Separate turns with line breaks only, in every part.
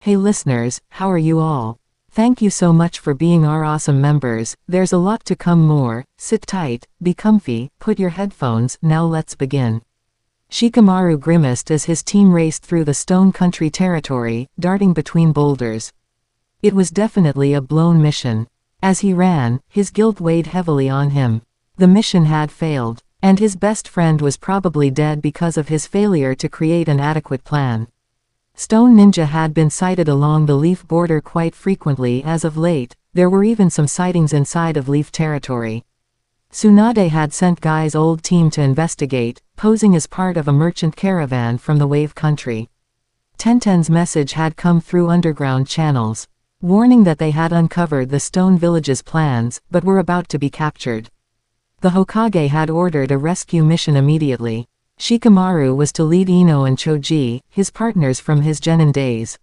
Hey listeners, how are you all? Thank you so much for being our awesome members. There's a lot to come more. Sit tight, be comfy, put your headphones, now let's begin. Shikamaru grimaced as his team raced through the Stone Country territory, darting between boulders. It was definitely a blown mission. As he ran, his guilt weighed heavily on him. The mission had failed, and his best friend was probably dead because of his failure to create an adequate plan. Stone ninja had been sighted along the Leaf border quite frequently as of late. There were even some sightings inside of Leaf territory. Tsunade had sent Guy's old team to investigate, posing as part of a merchant caravan from the Wave country. Tenten's message had come through underground channels, warning that they had uncovered the Stone Village's plans, but were about to be captured. The Hokage had ordered a rescue mission immediately. Shikamaru was to lead Ino and Choji, his partners from his genin days.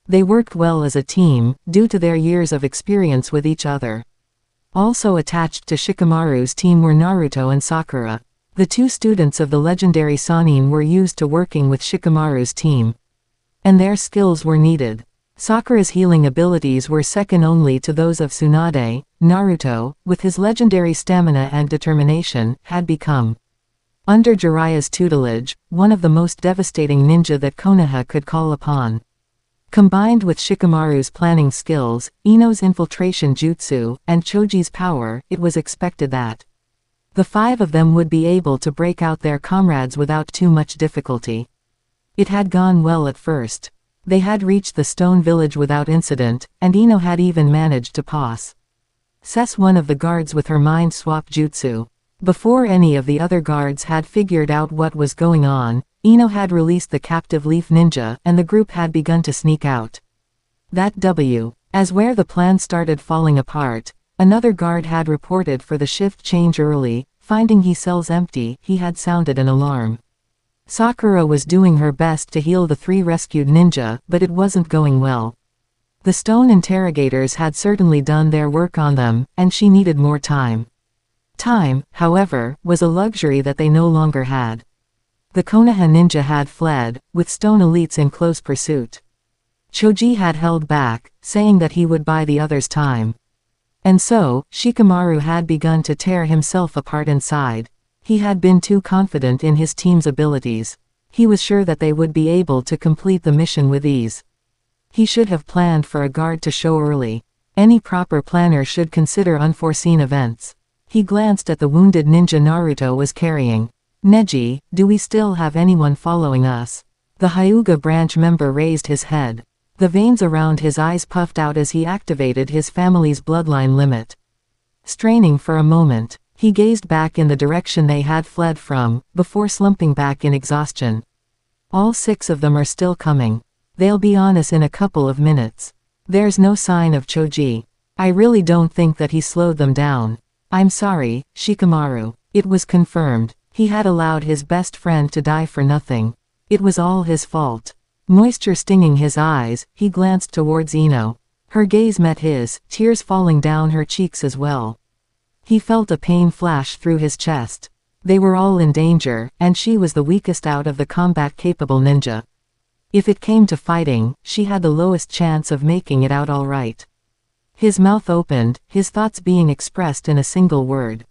They worked well as a team, due to their years of experience with each other. Also attached to Shikamaru's team were Naruto and Sakura. The two students of the legendary Sannin were used to working with Shikamaru's team, and their skills were needed. Sakura's healing abilities were second only to those of Tsunade. Naruto, with his legendary stamina and determination, had become, under Jiraiya's tutelage, one of the most devastating ninja that Konoha could call upon. Combined with Shikamaru's planning skills, Ino's infiltration jutsu, and Choji's power, it was expected that the five of them would be able to break out their comrades without too much difficulty. It had gone well at first. They had reached the Stone Village without incident, and Ino had even managed to possess one of the guards with her mind swap jutsu. Before any of the other guards had figured out what was going on, Ino had released the captive Leaf ninja, and the group had begun to sneak out. As where the plan started falling apart, another guard had reported for the shift change early. Finding his cells empty, he had sounded an alarm. Sakura was doing her best to heal the three rescued ninja, but it wasn't going well. The stone interrogators had certainly done their work on them, and she needed more time. Time, however, was a luxury that they no longer had. The Konoha ninja had fled, with stone elites in close pursuit. Choji had held back, saying that he would buy the others time. And so, Shikamaru had begun to tear himself apart inside. He had been too confident in his team's abilities. He was sure that they would be able to complete the mission with ease. He should have planned for a guard to show early. Any proper planner should consider unforeseen events. He glanced at the wounded ninja Naruto was carrying. Neji, do we still have anyone following us? The Hyuga branch member raised his head. The veins around his eyes puffed out as he activated his family's bloodline limit. Straining for a moment, he gazed back in the direction they had fled from, before slumping back in exhaustion. All 6 of them are still coming. They'll be on us in a couple of minutes. There's no sign of Choji. I really don't think that he slowed them down. I'm sorry, Shikamaru. It was confirmed. He had allowed his best friend to die for nothing. It was all his fault. Moisture stinging his eyes, he glanced towards Ino. Her gaze met his, tears falling down her cheeks as well. He felt a pain flash through his chest. They were all in danger, and she was the weakest out of the combat-capable ninja. If it came to fighting, she had the lowest chance of making it out all right. His mouth opened, his thoughts being expressed in a single word.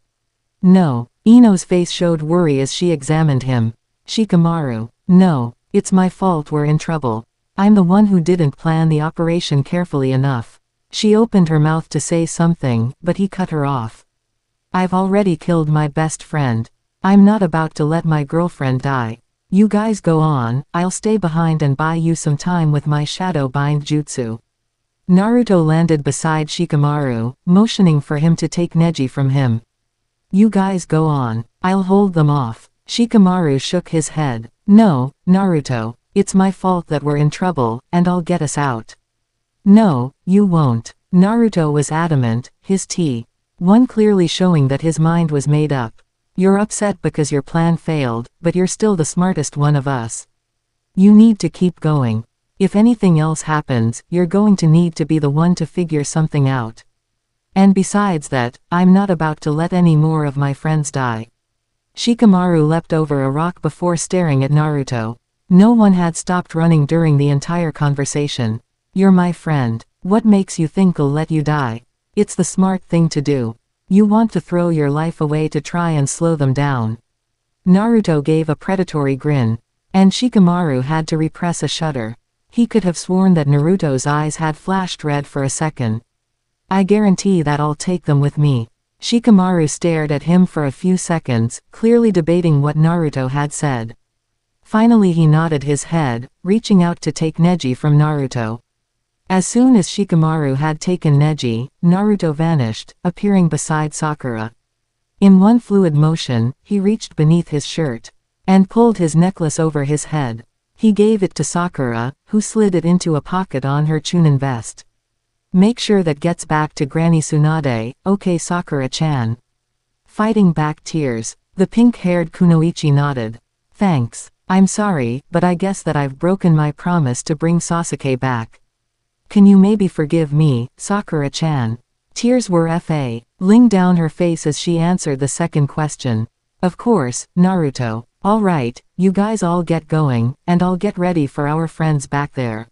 No. Ino's face showed worry as she examined him. Shikamaru. No. It's my fault we're in trouble. I'm the one who didn't plan the operation carefully enough. She opened her mouth to say something, but he cut her off. I've already killed my best friend. I'm not about to let my girlfriend die. You guys go on, I'll stay behind and buy you some time with my shadow bind jutsu. Naruto landed beside Shikamaru, motioning for him to take Neji from him. You guys go on. I'll hold them off. Shikamaru shook his head. No, Naruto. It's my fault that we're in trouble, and I'll get us out. No, you won't. Naruto was adamant, his T1 clearly showing that his mind was made up. You're upset because your plan failed, but you're still the smartest one of us. You need to keep going. If anything else happens, you're going to need to be the one to figure something out. And besides that, I'm not about to let any more of my friends die. Shikamaru leapt over a rock before staring at Naruto. No one had stopped running during the entire conversation. You're my friend. What makes you think I'll let you die? It's the smart thing to do. You want to throw your life away to try and slow them down. Naruto gave a predatory grin. And Shikamaru had to repress a shudder. He could have sworn that Naruto's eyes had flashed red for a second. I guarantee that I'll take them with me. Shikamaru stared at him for a few seconds, clearly debating what Naruto had said. Finally he nodded his head, reaching out to take Neji from Naruto. As soon as Shikamaru had taken Neji, Naruto vanished, appearing beside Sakura. In one fluid motion, he reached beneath his shirt and pulled his necklace over his head. He gave it to Sakura, who slid it into a pocket on her Chunin vest. Make sure that gets back to Granny Tsunade, okay Sakura-chan. Fighting back tears, the pink-haired Kunoichi nodded. Thanks. I'm sorry, but I guess that I've broken my promise to bring Sasuke back. Can you maybe forgive me, Sakura-chan? Tears were falling down her face as she answered the second question. Of course, Naruto. Alright, you guys all get going, and I'll get ready for our friends back there.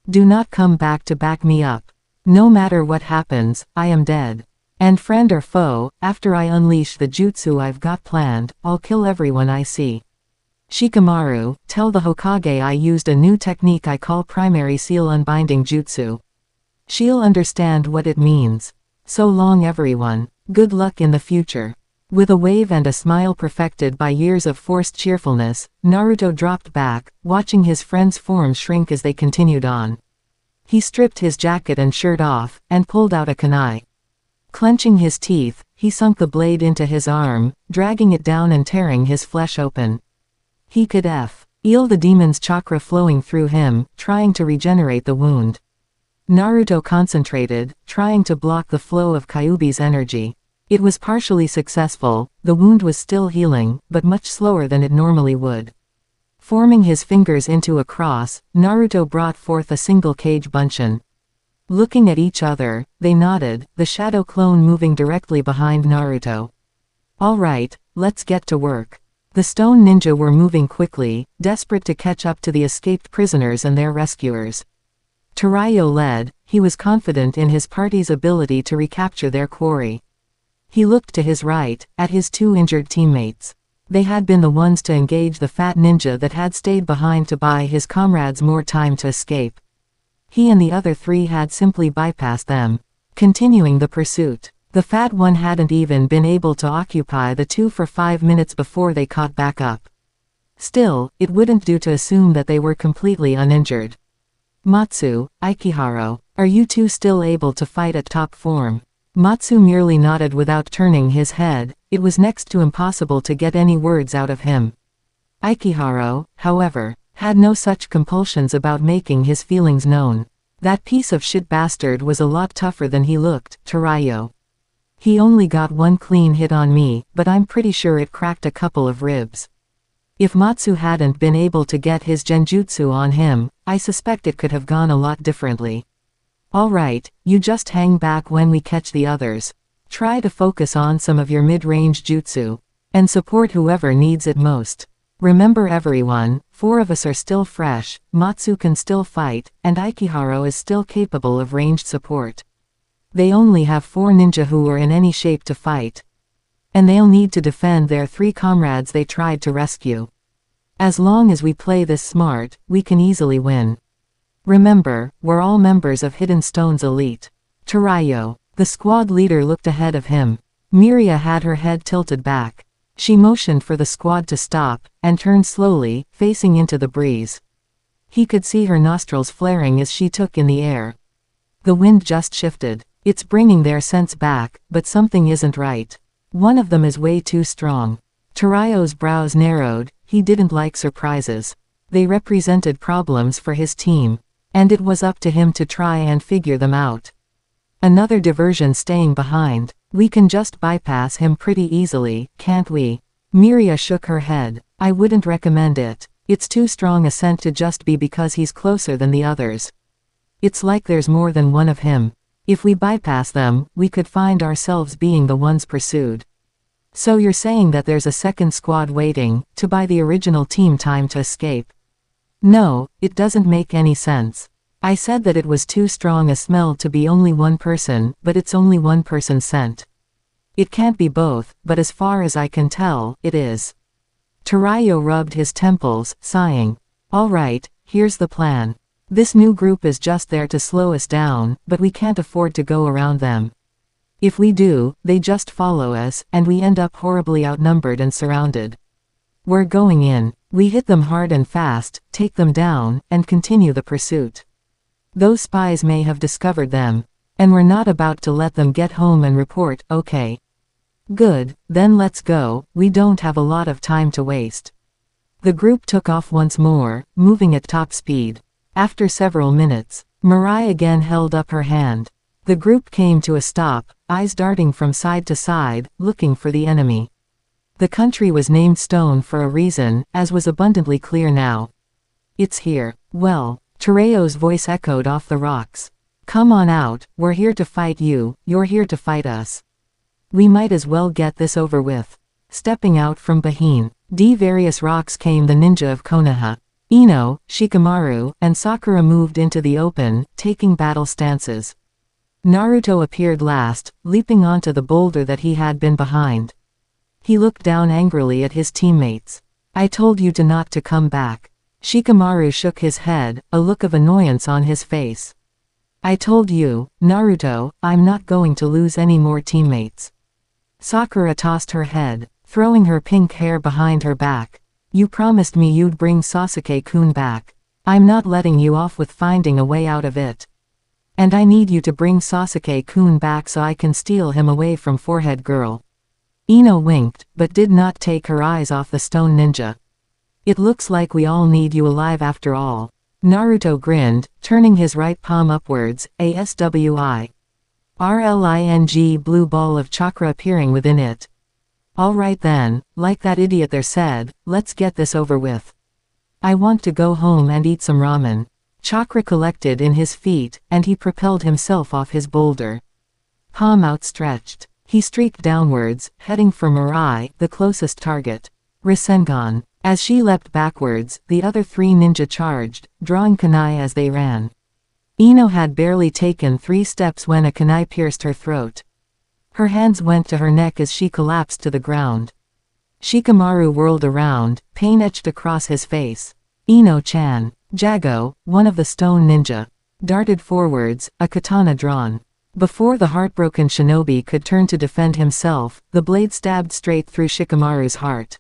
Do not come back to back me up. No matter what happens, I am dead. And friend or foe, after I unleash the jutsu I've got planned, I'll kill everyone I see. Shikamaru, tell the Hokage I used a new technique I call primary seal unbinding jutsu. She'll understand what it means. So long everyone. Good luck in the future. With a wave and a smile perfected by years of forced cheerfulness, Naruto dropped back, watching his friends' forms shrink as they continued on. He stripped his jacket and shirt off, and pulled out a kunai. Clenching his teeth, he sunk the blade into his arm, dragging it down and tearing his flesh open. He could feel the demon's chakra flowing through him, trying to regenerate the wound. Naruto concentrated, trying to block the flow of Kyuubi's energy. It was partially successful. The wound was still healing, but much slower than it normally would. Forming his fingers into a cross, Naruto brought forth a single kage bunshin. Looking at each other, they nodded, the shadow clone moving directly behind Naruto. Alright, let's get to work. The stone ninja were moving quickly, desperate to catch up to the escaped prisoners and their rescuers. Tarayo led. He was confident in his party's ability to recapture their quarry. He looked to his right, at his two injured teammates. They had been the ones to engage the fat ninja that had stayed behind to buy his comrades more time to escape. He and the other three had simply bypassed them, continuing the pursuit. The fat one hadn't even been able to occupy the two for 5 minutes before they caught back up. Still, it wouldn't do to assume that they were completely uninjured. Matsu, Ikiharo, are you two still able to fight at top form? Matsu merely nodded without turning his head. It was next to impossible to get any words out of him. Ikiharo, however, had no such compulsions about making his feelings known. That piece of shit bastard was a lot tougher than he looked, Tarayo. He only got one clean hit on me, but I'm pretty sure it cracked a couple of ribs. If Matsu hadn't been able to get his genjutsu on him, I suspect it could have gone a lot differently. Alright, you just hang back when we catch the others. Try to focus on some of your mid-range jutsu. And support whoever needs it most. Remember everyone, 4 of us are still fresh, Matsu can still fight, and Ikiharo is still capable of ranged support. They only have 4 ninja who are in any shape to fight. And they'll need to defend their 3 comrades they tried to rescue. As long as we play this smart, we can easily win. Remember, we're all members of Hidden Stone's elite. Tarayo. The squad leader looked ahead of him. Miria had her head tilted back. She motioned for the squad to stop, and turned slowly, facing into the breeze. He could see her nostrils flaring as she took in the air. The wind just shifted. It's bringing their sense back, but something isn't right. One of them is way too strong. Tarayo's brows narrowed. He didn't like surprises. They represented problems for his team. And it was up to him to try and figure them out. Another diversion staying behind. We can just bypass him pretty easily, can't we? Miria shook her head. I wouldn't recommend it. It's too strong a scent to just be because he's closer than the others. It's like there's more than one of him. If we bypass them, we could find ourselves being the ones pursued. So you're saying that there's a second squad waiting, to buy the original team time to escape? No, it doesn't make any sense. I said that it was too strong a smell to be only one person, but it's only one person's scent. It can't be both, but as far as I can tell, it is. Tarayo rubbed his temples, sighing. All right, here's the plan. This new group is just there to slow us down, but we can't afford to go around them. If we do, they just follow us, and we end up horribly outnumbered and surrounded. We're going in. We hit them hard and fast, take them down, and continue the pursuit. Those spies may have discovered them. And we're not about to let them get home and report, okay? Good, then let's go, we don't have a lot of time to waste. The group took off once more, moving at top speed. After several minutes, Mirai again held up her hand. The group came to a stop, eyes darting from side to side, looking for the enemy. The country was named Stone for a reason, as was abundantly clear now. It's here. Well, Tarayo's voice echoed off the rocks. Come on out, we're here to fight you, you're here to fight us. We might as well get this over with. Stepping out from behind various rocks came the ninja of Konoha. Ino, Shikamaru, and Sakura moved into the open, taking battle stances. Naruto appeared last, leaping onto the boulder that he had been behind. He looked down angrily at his teammates. I told you to not to come back. Shikamaru shook his head, a look of annoyance on his face. I told you, Naruto, I'm not going to lose any more teammates. Sakura tossed her head, throwing her pink hair behind her back. You promised me you'd bring Sasuke-kun back. I'm not letting you off with finding a way out of it. And I need you to bring Sasuke-kun back so I can steal him away from Forehead Girl. Ino winked, but did not take her eyes off the stone ninja. It looks like we all need you alive after all. Naruto grinned, turning his right palm upwards, a SWI. RLING blue ball of chakra appearing within it. Alright then, like that idiot there said, let's get this over with. I want to go home and eat some ramen. Chakra collected in his feet, and he propelled himself off his boulder. Palm outstretched, he streaked downwards, heading for Mirai, the closest target. Rasengan. As she leapt backwards, the other three ninja charged, drawing kunai as they ran. Ino had barely taken 3 steps when a kunai pierced her throat. Her hands went to her neck as she collapsed to the ground. Shikamaru whirled around, pain etched across his face. Ino-chan. Jago, one of the stone ninja, darted forwards, a katana drawn. Before the heartbroken shinobi could turn to defend himself, the blade stabbed straight through Shikamaru's heart.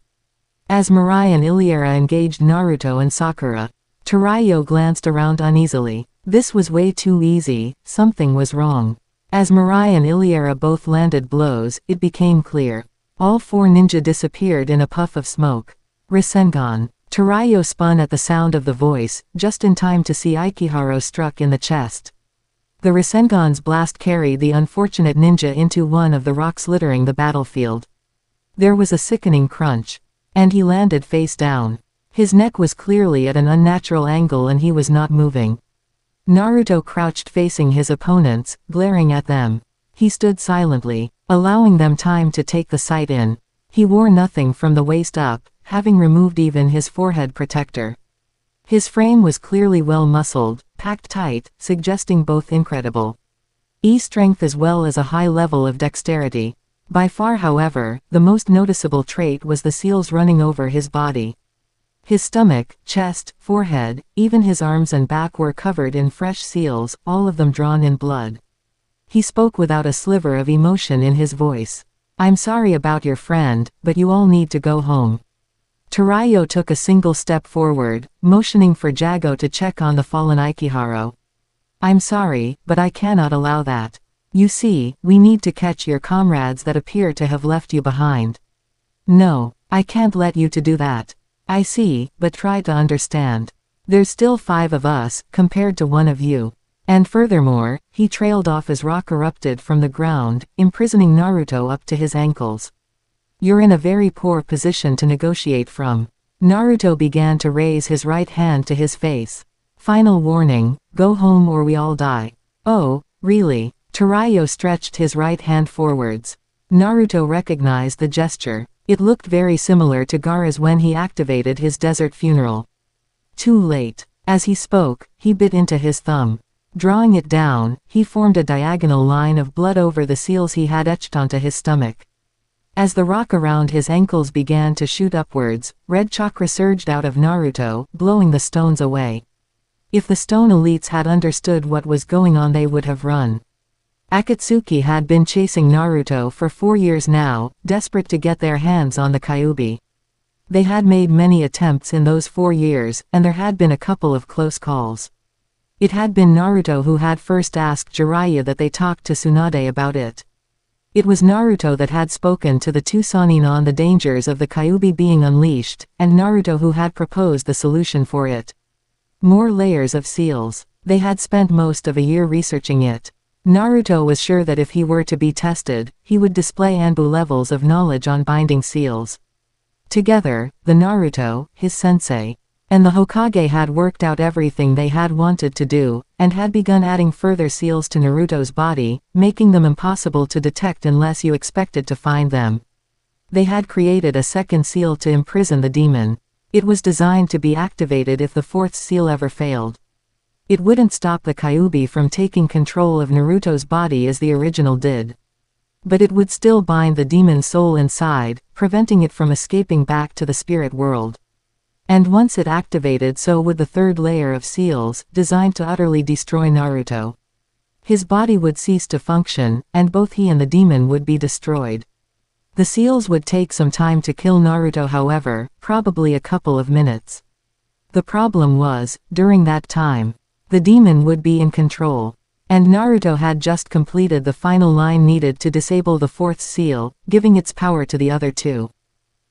As Mirai and Iliera engaged Naruto and Sakura, Tarayo glanced around uneasily. This was way too easy, something was wrong. As Mirai and Iliera both landed blows, it became clear. All 4 ninja disappeared in a puff of smoke. Rasengan. Tarayo spun at the sound of the voice, just in time to see Ikiharo struck in the chest. The Rasengan's blast carried the unfortunate ninja into one of the rocks littering the battlefield. There was a sickening crunch. And he landed face down. His neck was clearly at an unnatural angle and he was not moving. Naruto crouched facing his opponents, glaring at them. He stood silently, allowing them time to take the sight in. He wore nothing from the waist up, having removed even his forehead protector. His frame was clearly well muscled, packed tight, suggesting both incredible strength as well as a high level of dexterity. By far however, the most noticeable trait was the seals running over his body. His stomach, chest, forehead, even his arms and back were covered in fresh seals, all of them drawn in blood. He spoke without a sliver of emotion in his voice. I'm sorry about your friend, but you all need to go home. Tarayo took a single step forward, motioning for Jago to check on the fallen Ikiharo. I'm sorry, but I cannot allow that. You see, we need to catch your comrades that appear to have left you behind. No, I can't let you to do that. I see, but try to understand. There's still 5 of us, compared to 1 of you. And furthermore, he trailed off as rock erupted from the ground, imprisoning Naruto up to his ankles. You're in a very poor position to negotiate from. Naruto began to raise his right hand to his face. Final warning, go home or we all die. Oh, really? Tarayo stretched his right hand forwards. Naruto recognized the gesture. It looked very similar to Gaara's when he activated his desert funeral. Too late. As he spoke, he bit into his thumb. Drawing it down, he formed a diagonal line of blood over the seals he had etched onto his stomach. As the rock around his ankles began to shoot upwards, red chakra surged out of Naruto, blowing the stones away. If the stone elites had understood what was going on, they would have run. Akatsuki had been chasing Naruto for 4 years now, desperate to get their hands on the Kyuubi. They had made many attempts in those 4 years, and there had been a couple of close calls. It had been Naruto who had first asked Jiraiya that they talk to Tsunade about it. It was Naruto that had spoken to the two Sannin on the dangers of the Kyuubi being unleashed, and Naruto who had proposed the solution for it. More layers of seals. They had spent most of a year researching it. Naruto was sure that if he were to be tested, he would display Anbu levels of knowledge on binding seals. Together, the Naruto, his sensei, and the Hokage had worked out everything they had wanted to do, and had begun adding further seals to Naruto's body, making them impossible to detect unless you expected to find them. They had created a second seal to imprison the demon. It was designed to be activated if the fourth seal ever failed. It wouldn't stop the Kyuubi from taking control of Naruto's body as the original did. But it would still bind the demon's soul inside, preventing it from escaping back to the spirit world. And once it activated, so would the third layer of seals, designed to utterly destroy Naruto. His body would cease to function, and both he and the demon would be destroyed. The seals would take some time to kill Naruto, however, probably a couple of minutes. The problem was, during that time, the demon would be in control. And Naruto had just completed the final line needed to disable the fourth seal, giving its power to the other two.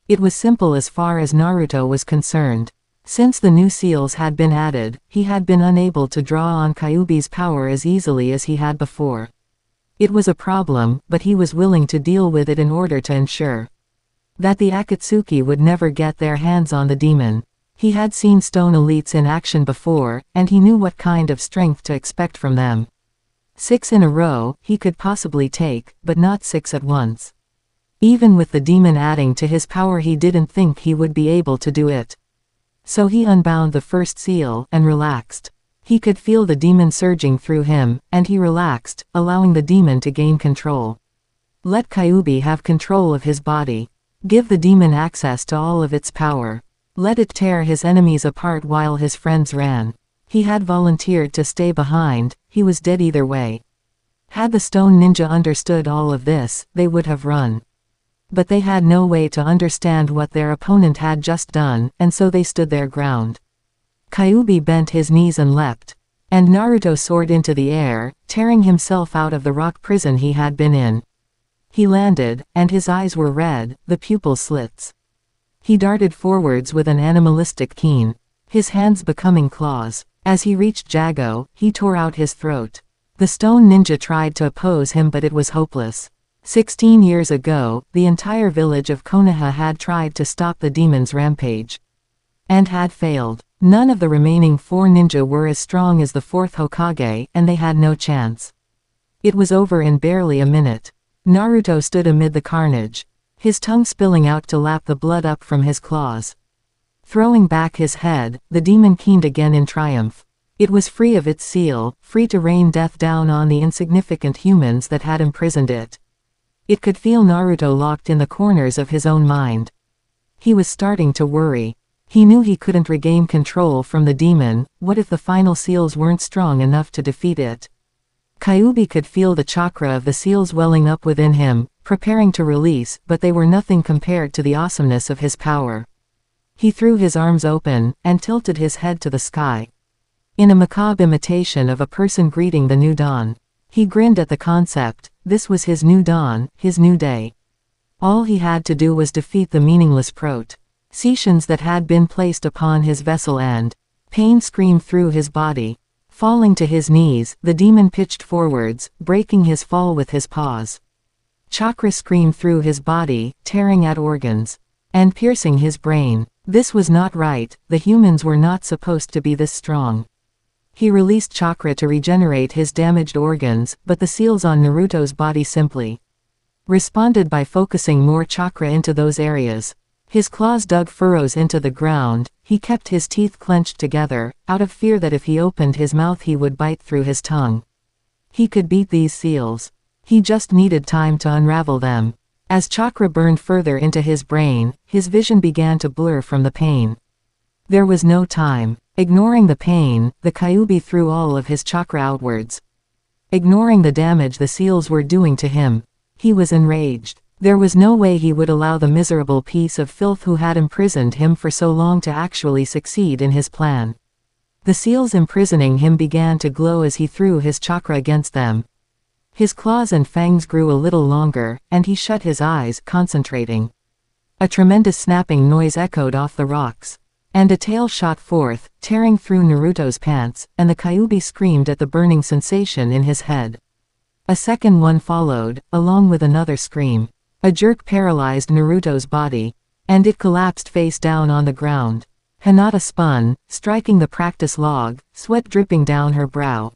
It was simple as far as Naruto was concerned. Since the new seals had been added, he had been unable to draw on Kyuubi's power as easily as he had before. It was a problem, but he was willing to deal with it in order to ensure that the Akatsuki would never get their hands on the demon. He had seen stone elites in action before, and he knew what kind of strength to expect from them. 6 in a row, he could possibly take, but not 6 at once. Even with the demon adding to his power, he didn't think he would be able to do it. So he unbound the first seal, and relaxed. He could feel the demon surging through him, and he relaxed, allowing the demon to gain control. Let Kyuubi have control of his body. Give the demon access to all of its power. Let it tear his enemies apart while his friends ran. He had volunteered to stay behind, he was dead either way. Had the stone ninja understood all of this, they would have run. But they had no way to understand what their opponent had just done, and so they stood their ground. Kyuubi bent his knees and leapt. And Naruto soared into the air, tearing himself out of the rock prison he had been in. He landed, and his eyes were red, the pupil slits. He darted forwards with an animalistic keen, his hands becoming claws. As he reached Jago, he tore out his throat. The stone ninja tried to oppose him, but it was hopeless. 16 years ago, the entire village of Konoha had tried to stop the demon's rampage. And had failed. None of the remaining 4 ninja were as strong as the 4th Hokage, and they had no chance. It was over in barely a minute. Naruto stood amid the carnage, his tongue spilling out to lap the blood up from his claws. Throwing back his head, the demon keened again in triumph. It was free of its seal, free to rain death down on the insignificant humans that had imprisoned it. It could feel Naruto locked in the corners of his own mind. He was starting to worry. He knew he couldn't regain control from the demon. What if the final seals weren't strong enough to defeat it? Kyuubi could feel the chakra of the seals welling up within him, preparing to release, but they were nothing compared to the awesomeness of his power. He threw his arms open, and tilted his head to the sky. In a macabre imitation of a person greeting the new dawn. He grinned at the concept. This was his new dawn, his new day. All he had to do was defeat the meaningless processions that had been placed upon his vessel, and pain screamed through his body. Falling to his knees, the demon pitched forwards, breaking his fall with his paws. Chakra screamed through his body, tearing at organs, and piercing his brain. This was not right, the humans were not supposed to be this strong. He released chakra to regenerate his damaged organs, but the seals on Naruto's body simply responded by focusing more chakra into those areas. His claws dug furrows into the ground, He kept his teeth clenched together, out of fear that if he opened his mouth he would bite through his tongue. He could beat these seals. He just needed time to unravel them. As chakra burned further into his brain, his vision began to blur from the pain. There was no time. Ignoring the pain, the Kyuubi threw all of his chakra outwards. Ignoring the damage the seals were doing to him. He was enraged. There was no way he would allow the miserable piece of filth who had imprisoned him for so long to actually succeed in his plan. The seals imprisoning him began to glow as he threw his chakra against them. His claws and fangs grew a little longer, and he shut his eyes, concentrating. A tremendous snapping noise echoed off the rocks. And a tail shot forth, tearing through Naruto's pants, and the Kyuubi screamed at the burning sensation in his head. A second one followed, along with another scream. A jerk paralyzed Naruto's body, and it collapsed face down on the ground. Hinata spun, striking the practice log, sweat dripping down her brow.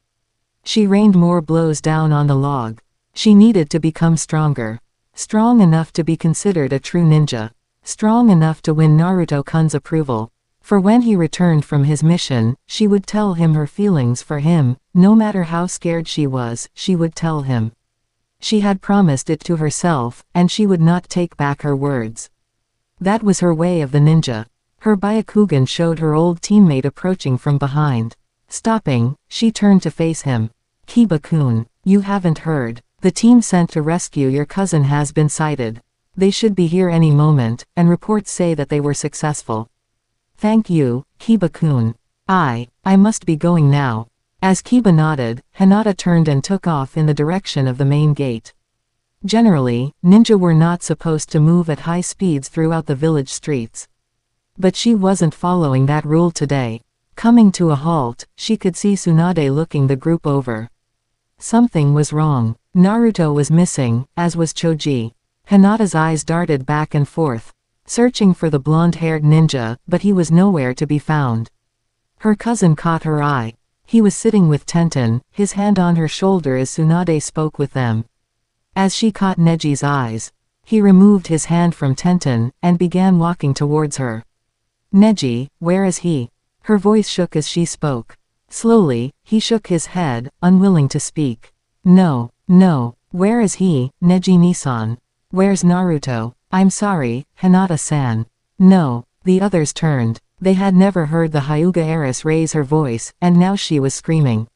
She rained more blows down on the log. She needed to become stronger. Strong enough to be considered a true ninja. Strong enough to win Naruto-kun's approval. For when he returned from his mission, she would tell him her feelings for him, no matter how scared she was, she would tell him. She had promised it to herself, and she would not take back her words. That was her way of the ninja. Her Byakugan showed her old teammate approaching from behind. Stopping, she turned to face him. Kiba-kun, you haven't heard. The team sent to rescue your cousin has been sighted. They should be here any moment, and reports say that they were successful. Thank you, Kiba-kun. I must be going now. As Kiba nodded, Hinata turned and took off in the direction of the main gate. Generally, ninja were not supposed to move at high speeds throughout the village streets. But she wasn't following that rule today. Coming to a halt, she could see Tsunade looking the group over. Something was wrong. Naruto was missing, as was Choji. Hinata's eyes darted back and forth, searching for the blonde-haired ninja, but he was nowhere to be found. Her cousin caught her eye. He was sitting with Tenten, his hand on her shoulder as Tsunade spoke with them. As she caught Neji's eyes, he removed his hand from Tenten, and began walking towards her. Neji, where is he? Her voice shook as she spoke. Slowly, he shook his head, unwilling to speak. No, where is he, Neji-Nisan? Where's Naruto? I'm sorry, Hinata-san. No, the others turned. They had never heard the Hyuga heiress raise her voice, and now she was screaming.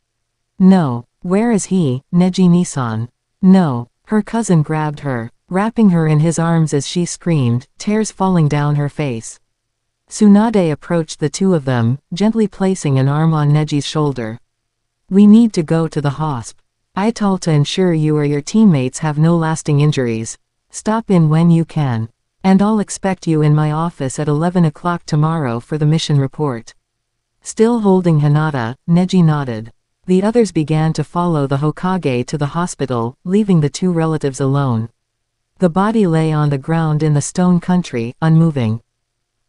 No, where is he, Neji-Nisan? No, her cousin grabbed her, wrapping her in his arms as she screamed, tears falling down her face. Tsunade approached the two of them, gently placing an arm on Neji's shoulder. We need to go to the hosp. I told to ensure you or your teammates have no lasting injuries. Stop in when you can. And I'll expect you in my office at 11 o'clock tomorrow for the mission report. Still holding Hinata, Neji nodded. The others began to follow the Hokage to the hospital, leaving the two relatives alone. The body lay on the ground in the stone country, unmoving.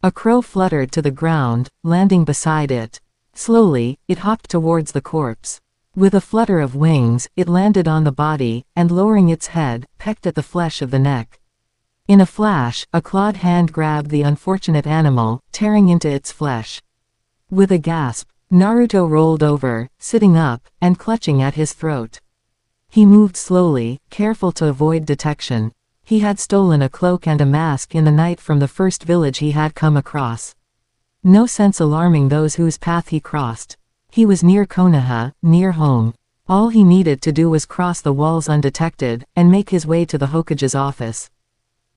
A crow fluttered to the ground, landing beside it. Slowly, it hopped towards the corpse. With a flutter of wings, it landed on the body, and lowering its head, pecked at the flesh of the neck. In a flash, a clawed hand grabbed the unfortunate animal, tearing into its flesh. With a gasp, Naruto rolled over, sitting up, and clutching at his throat. He moved slowly, careful to avoid detection. He had stolen a cloak and a mask in the night from the first village he had come across. No sense alarming those whose path he crossed. He was near Konoha, near home. All he needed to do was cross the walls undetected, and make his way to the Hokage's office.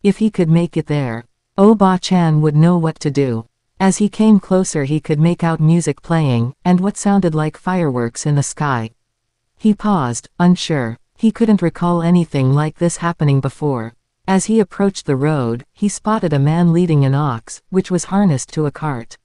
If he could make it there, Oba-chan would know what to do. As he came closer he could make out music playing, and what sounded like fireworks in the sky. He paused, unsure. He couldn't recall anything like this happening before. As he approached the road, he spotted a man leading an ox, which was harnessed to a cart.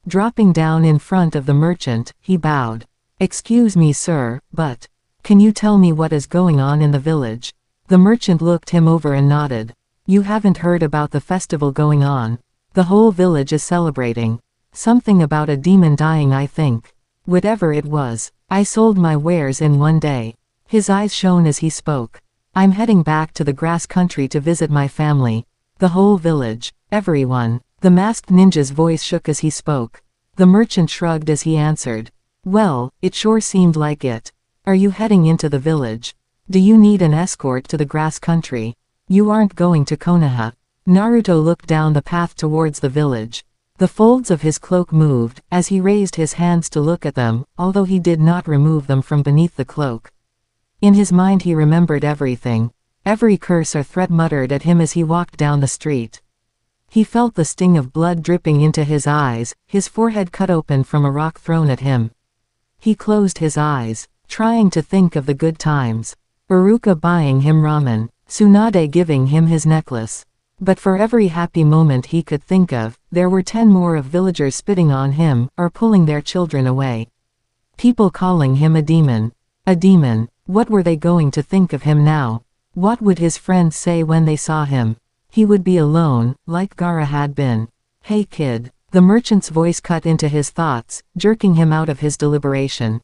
Dropping down in front of the merchant, he bowed. Excuse me sir, but can you tell me what is going on in the village? The merchant looked him over and nodded. You haven't heard about the festival going on. The whole village is celebrating. Something about a demon dying I think. Whatever it was, I sold my wares in one day. His eyes shone as he spoke. I'm heading back to the grass country to visit my family. The whole village, everyone, The masked ninja's voice shook as he spoke. The merchant shrugged as he answered. Well, it sure seemed like it. Are you heading into the village? Do you need an escort to the grass country? You aren't going to Konoha. Naruto looked down the path towards the village. The folds of his cloak moved, as he raised his hands to look at them, although he did not remove them from beneath the cloak. In his mind he remembered everything. Every curse or threat muttered at him as he walked down the street. He felt the sting of blood dripping into his eyes, his forehead cut open from a rock thrown at him. He closed his eyes, trying to think of the good times. Iruka buying him ramen, Tsunade giving him his necklace. But for every happy moment he could think of, there were 10 more of villagers spitting on him, or pulling their children away. People calling him a demon. A demon. What were they going to think of him now? What would his friends say when they saw him? He would be alone, like Gaara had been. Hey kid. The merchant's voice cut into his thoughts, jerking him out of his deliberation.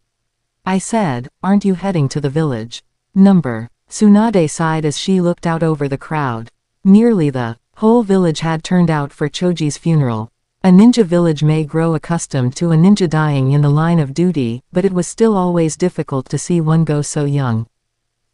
I said, aren't you heading to the village? Number. Tsunade sighed as she looked out over the crowd. Nearly the whole village had turned out for Choji's funeral. A ninja village may grow accustomed to a ninja dying in the line of duty, but it was still always difficult to see one go so young.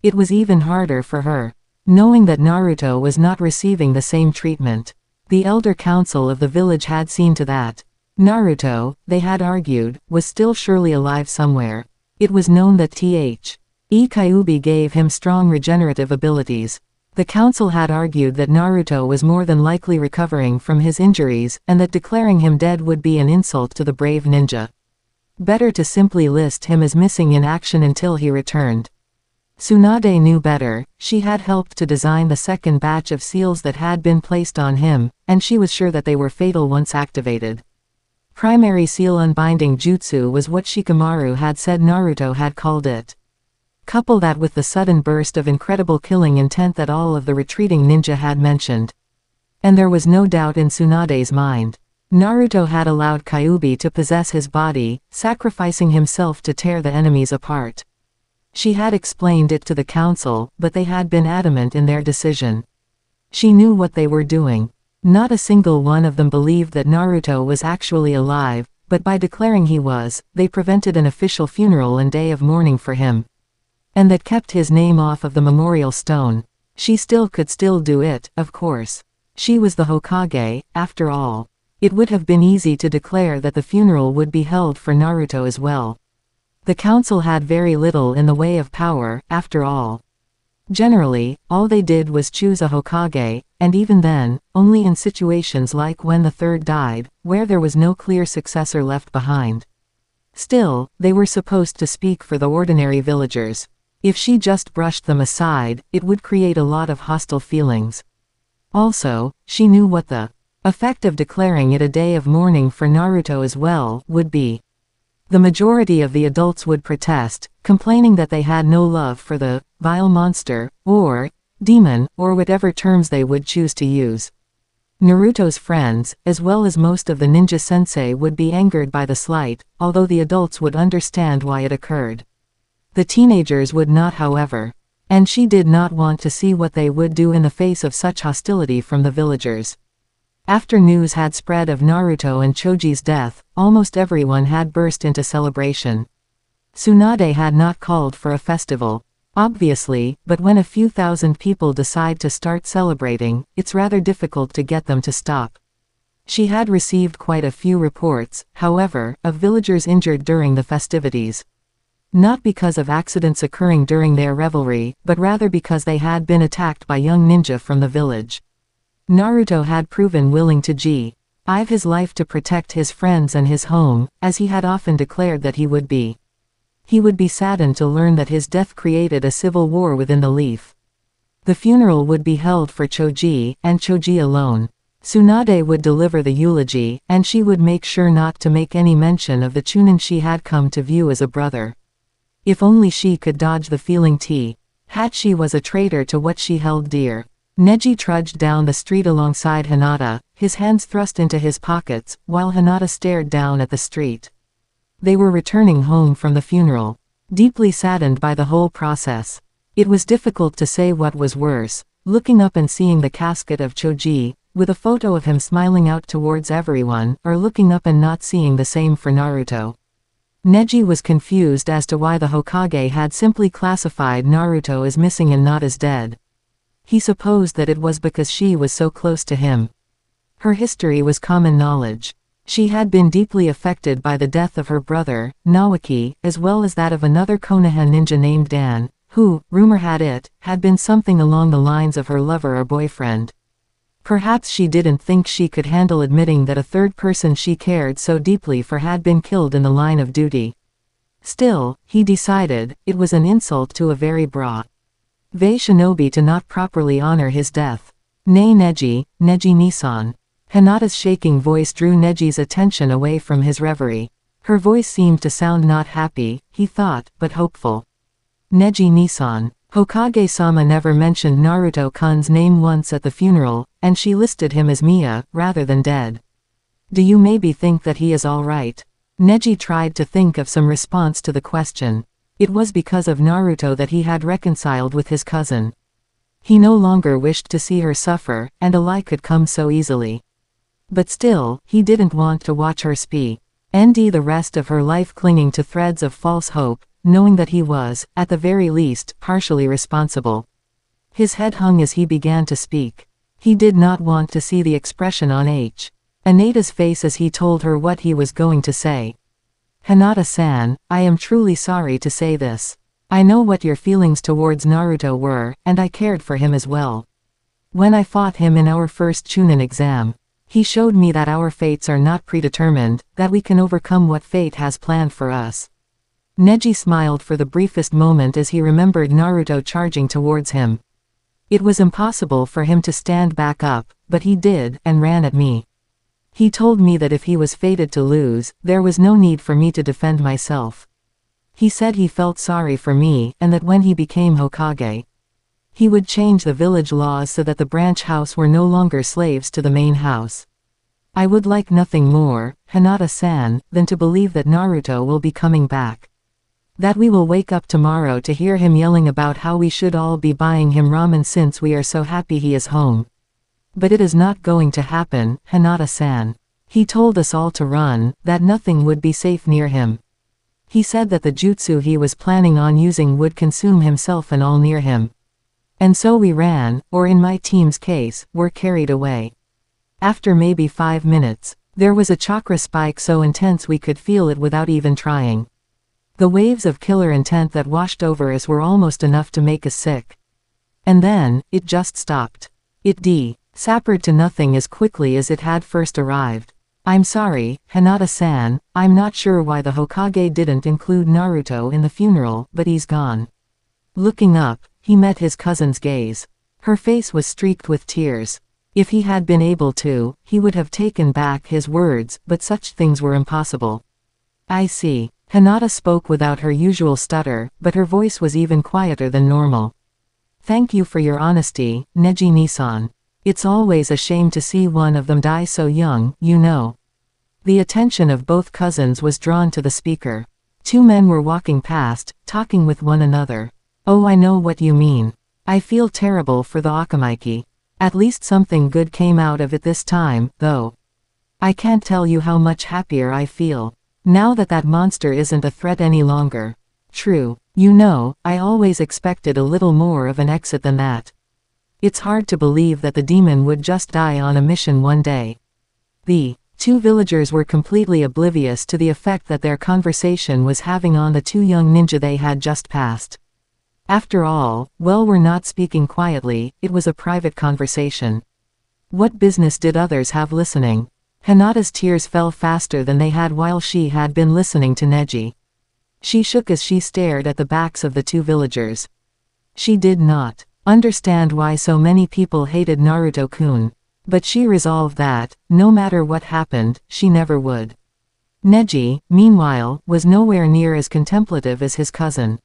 It was even harder for her, knowing that Naruto was not receiving the same treatment. The elder council of the village had seen to that. Naruto, they had argued, was still surely alive somewhere. It was known that Kyuubi gave him strong regenerative abilities. The council had argued that Naruto was more than likely recovering from his injuries, and that declaring him dead would be an insult to the brave ninja. Better to simply list him as missing in action until he returned. Tsunade knew better. She had helped to design the second batch of seals that had been placed on him, and she was sure that they were fatal once activated. Primary seal unbinding jutsu was what Shikamaru had said Naruto had called it. Couple that with the sudden burst of incredible killing intent that all of the retreating ninja had mentioned. And there was no doubt in Tsunade's mind. Naruto had allowed Kyuubi to possess his body, sacrificing himself to tear the enemies apart. She had explained it to the council, but they had been adamant in their decision. She knew what they were doing. Not a single one of them believed that Naruto was actually alive, but by declaring he was, they prevented an official funeral and day of mourning for him. And that kept his name off of the memorial stone. She could still do it, of course. She was the Hokage, after all. It would have been easy to declare that the funeral would be held for Naruto as well. The council had very little in the way of power, after all. Generally, all they did was choose a Hokage, and even then, only in situations like when the third died, where there was no clear successor left behind. Still, they were supposed to speak for the ordinary villagers. If she just brushed them aside, it would create a lot of hostile feelings. Also, she knew what the effect of declaring it a day of mourning for Naruto as well would be. The majority of the adults would protest, complaining that they had no love for the vile monster, or demon, or whatever terms they would choose to use. Naruto's friends, as well as most of the ninja sensei, would be angered by the slight, although the adults would understand why it occurred. The teenagers would not, however. And she did not want to see what they would do in the face of such hostility from the villagers. After news had spread of Naruto and Choji's death, almost everyone had burst into celebration. Tsunade had not called for a festival, obviously, but when a few thousand people decide to start celebrating, it's rather difficult to get them to stop. She had received quite a few reports, however, of villagers injured during the festivities. Not because of accidents occurring during their revelry, but rather because they had been attacked by young ninja from the village. Naruto had proven willing to give his life to protect his friends and his home, as he had often declared that he would be. He would be saddened to learn that his death created a civil war within the Leaf. The funeral would be held for Choji, and Choji alone. Tsunade would deliver the eulogy, and she would make sure not to make any mention of the Chunin she had come to view as a brother. If only she could dodge the feeling Hachi was a traitor to what she held dear. Neji trudged down the street alongside Hinata, his hands thrust into his pockets, while Hinata stared down at the street. They were returning home from the funeral, deeply saddened by the whole process. It was difficult to say what was worse, looking up and seeing the casket of Choji, with a photo of him smiling out towards everyone, or looking up and not seeing the same for Naruto. Neji was confused as to why the Hokage had simply classified Naruto as missing and not as dead. He supposed that it was because she was so close to him. Her history was common knowledge. She had been deeply affected by the death of her brother, Nawaki, as well as that of another Konoha ninja named Dan, who, rumor had it, had been something along the lines of her lover or boyfriend. Perhaps she didn't think she could handle admitting that a third person she cared so deeply for had been killed in the line of duty. Still, he decided, it was an insult to a very brave shinobi to not properly honor his death. Nay Neji, Neji-Nisan. Hinata's shaking voice drew Neji's attention away from his reverie. Her voice seemed to sound not happy, he thought, but hopeful. Neji-Nisan. Hokage-sama never mentioned Naruto-kun's name once at the funeral, and she listed him as Mia, rather than dead. Do you maybe think that he is alright? Neji tried to think of some response to the question. It was because of Naruto that he had reconciled with his cousin. He no longer wished to see her suffer, and a lie could come so easily. But still, he didn't want to watch her spend the rest of her life clinging to threads of false hope, knowing that he was, at the very least, partially responsible. His head hung as he began to speak. He did not want to see the expression on Hinata's face as he told her what he was going to say. Hinata-san, I am truly sorry to say this. I know what your feelings towards Naruto were, and I cared for him as well. When I fought him in our first Chunin exam, he showed me that our fates are not predetermined, that we can overcome what fate has planned for us. Neji smiled for the briefest moment as he remembered Naruto charging towards him. It was impossible for him to stand back up, but he did, and ran at me. He told me that if he was fated to lose, there was no need for me to defend myself. He said he felt sorry for me, and that when he became Hokage, he would change the village laws so that the branch house were no longer slaves to the main house. I would like nothing more, Hinata-san, than to believe that Naruto will be coming back. That we will wake up tomorrow to hear him yelling about how we should all be buying him ramen since we are so happy he is home. But it is not going to happen, Hinata-san. He told us all to run, that nothing would be safe near him. He said that the jutsu he was planning on using would consume himself and all near him. And so we ran, or in my team's case, were carried away. After maybe 5 minutes, there was a chakra spike so intense we could feel it without even trying. The waves of killer intent that washed over us were almost enough to make us sick. And then, it just stopped. It disappeared to nothing as quickly as it had first arrived. I'm sorry, Hinata-san, I'm not sure why the Hokage didn't include Naruto in the funeral, but he's gone. Looking up, he met his cousin's gaze. Her face was streaked with tears. If he had been able to, he would have taken back his words, but such things were impossible. I see. Hinata spoke without her usual stutter, but her voice was even quieter than normal. Thank you for your honesty, Neji-Nisan. It's always a shame to see one of them die so young, you know. The attention of both cousins was drawn to the speaker. 2 men were walking past, talking with one another. Oh, I know what you mean. I feel terrible for the Akamaiki. At least something good came out of it this time, though. I can't tell you how much happier I feel. Now that that monster isn't a threat any longer. True. You know, I always expected a little more of an exit than that. It's hard to believe that the demon would just die on a mission one day. The 2 villagers were completely oblivious to the effect that their conversation was having on the 2 young ninja they had just passed. After all, well, we're not speaking quietly, it was a private conversation. What business did others have listening? Hinata's tears fell faster than they had while she had been listening to Neji. She shook as she stared at the backs of the 2 villagers. She did not understand why so many people hated Naruto-kun. But she resolved that, no matter what happened, she never would. Neji, meanwhile, was nowhere near as contemplative as his cousin.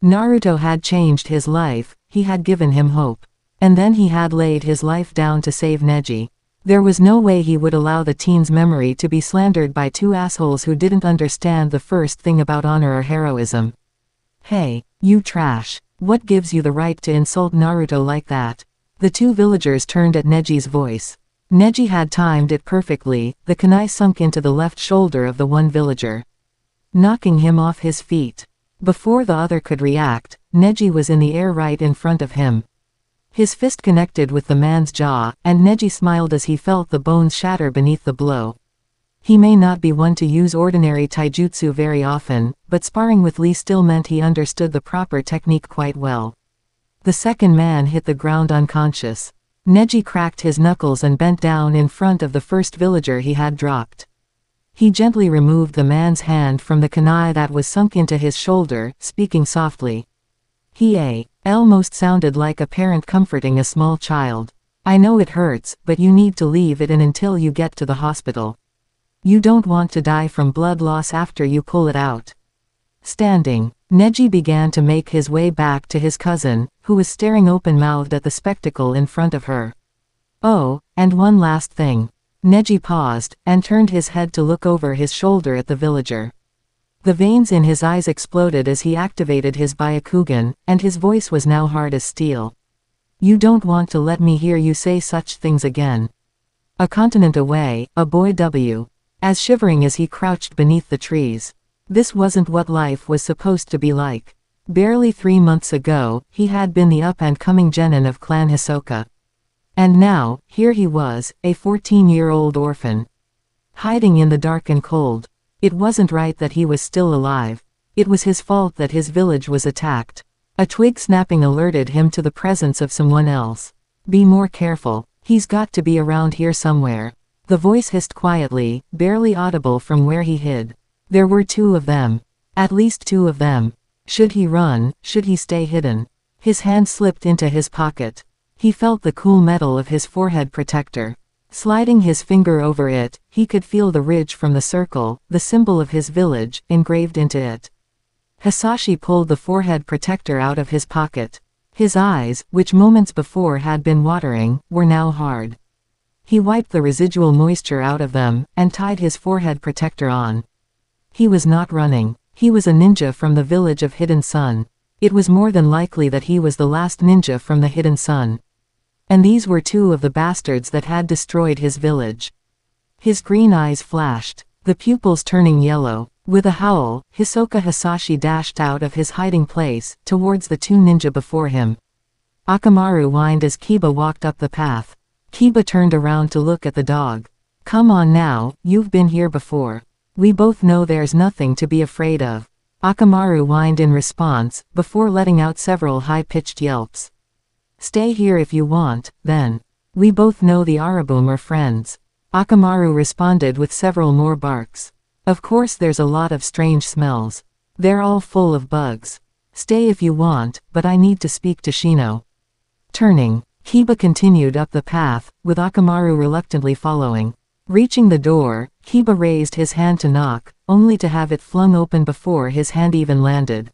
Naruto had changed his life, he had given him hope. And then he had laid his life down to save Neji. There was no way he would allow the teen's memory to be slandered by 2 assholes who didn't understand the first thing about honor or heroism. Hey, you trash. What gives you the right to insult Naruto like that? The 2 villagers turned at Neji's voice. Neji had timed it perfectly. The kunai sunk into the left shoulder of the one villager, knocking him off his feet. Before the other could react, Neji was in the air right in front of him. His fist connected with the man's jaw, and Neji smiled as he felt the bones shatter beneath the blow. He may not be one to use ordinary taijutsu very often, but sparring with Lee still meant he understood the proper technique quite well. The second man hit the ground unconscious. Neji cracked his knuckles and bent down in front of the first villager he had dropped. He gently removed the man's hand from the kunai that was sunk into his shoulder, speaking softly. He almost sounded like a parent comforting a small child. I know it hurts, but you need to leave it in until you get to the hospital. You don't want to die from blood loss after you pull it out. Standing, Neji began to make his way back to his cousin, who was staring open-mouthed at the spectacle in front of her. Oh, and one last thing. Neji paused, and turned his head to look over his shoulder at the villager. The veins in his eyes exploded as he activated his Byakugan, and his voice was now hard as steel. You don't want to let me hear you say such things again. A continent away, a boy W. as shivering as he crouched beneath the trees. This wasn't what life was supposed to be like. Barely 3 months ago, he had been the up-and-coming genin of Clan Hisoka. And now, here he was, a 14-year-old orphan, hiding in the dark and cold. It wasn't right that he was still alive. It was his fault that his village was attacked. A twig snapping alerted him to the presence of someone else. Be more careful. He's got to be around here somewhere. The voice hissed quietly, barely audible from where he hid. There were 2 of them. At least 2 of them. Should he run? Should he stay hidden? His hand slipped into his pocket. He felt the cool metal of his forehead protector. Sliding his finger over it, he could feel the ridge from the circle, the symbol of his village, engraved into it. Hisashi pulled the forehead protector out of his pocket. His eyes, which moments before had been watering, were now hard. He wiped the residual moisture out of them, and tied his forehead protector on. He was not running. He was a ninja from the village of Hidden Sun. It was more than likely that he was the last ninja from the Hidden Sun. And these were 2 of the bastards that had destroyed his village. His green eyes flashed, the pupils turning yellow. With a howl, Hisoka Hisashi dashed out of his hiding place, towards the 2 ninja before him. Akamaru whined as Kiba walked up the path. Kiba turned around to look at the dog. Come on now, you've been here before. We both know there's nothing to be afraid of. Akamaru whined in response, before letting out several high-pitched yelps. Stay here if you want, then. We both know the Arabum are friends. Akamaru responded with several more barks. Of course there's a lot of strange smells. They're all full of bugs. Stay if you want, but I need to speak to Shino. Turning, Kiba continued up the path, with Akamaru reluctantly following. Reaching the door, Kiba raised his hand to knock, only to have it flung open before his hand even landed.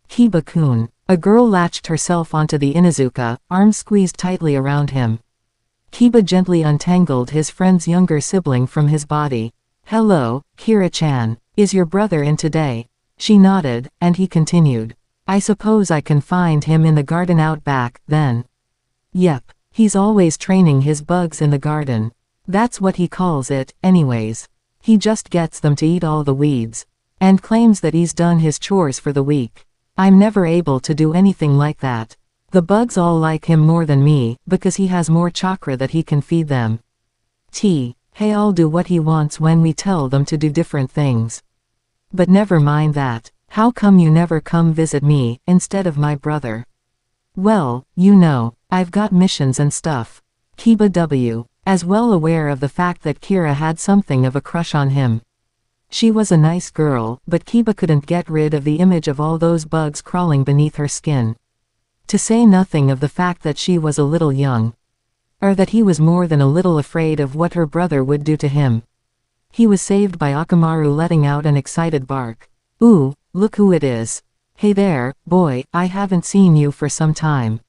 Kiba-kun. A girl latched herself onto the Inuzuka, arms squeezed tightly around him. Kiba gently untangled his friend's younger sibling from his body. Hello, Kira-chan. Is your brother in today? She nodded, and he continued. I suppose I can find him in the garden out back, then. Yep. He's always training his bugs in the garden. That's what he calls it, anyways. He just gets them to eat all the weeds. And claims that he's done his chores for the week. I'm never able to do anything like that. The bugs all like him more than me, because he has more chakra that he can feed them. Hey, I'll do what he wants when we tell them to do different things. But never mind that. How come you never come visit me, instead of my brother? Well, you know, I've got missions and stuff. Kiba W. as well aware of the fact that Kira had something of a crush on him. She was a nice girl, but Kiba couldn't get rid of the image of all those bugs crawling beneath her skin. To say nothing of the fact that she was a little young. Or that he was more than a little afraid of what her brother would do to him. He was saved by Akamaru letting out an excited bark. Ooh, look who it is. Hey there, boy, I haven't seen you for some time.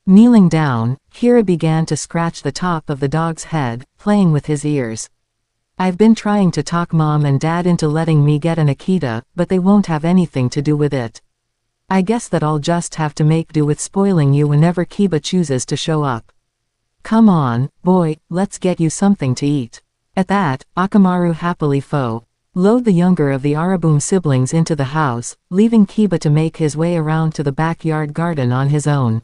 Kneeling down, Kira began to scratch the top of the dog's head, playing with his ears. I've been trying to talk Mom and Dad into letting me get an Akita, but they won't have anything to do with it. I guess that I'll just have to make do with spoiling you whenever Kiba chooses to show up. Come on, boy, let's get you something to eat. At that, Akamaru happily followed the younger of the Arabum siblings into the house, leaving Kiba to make his way around to the backyard garden on his own.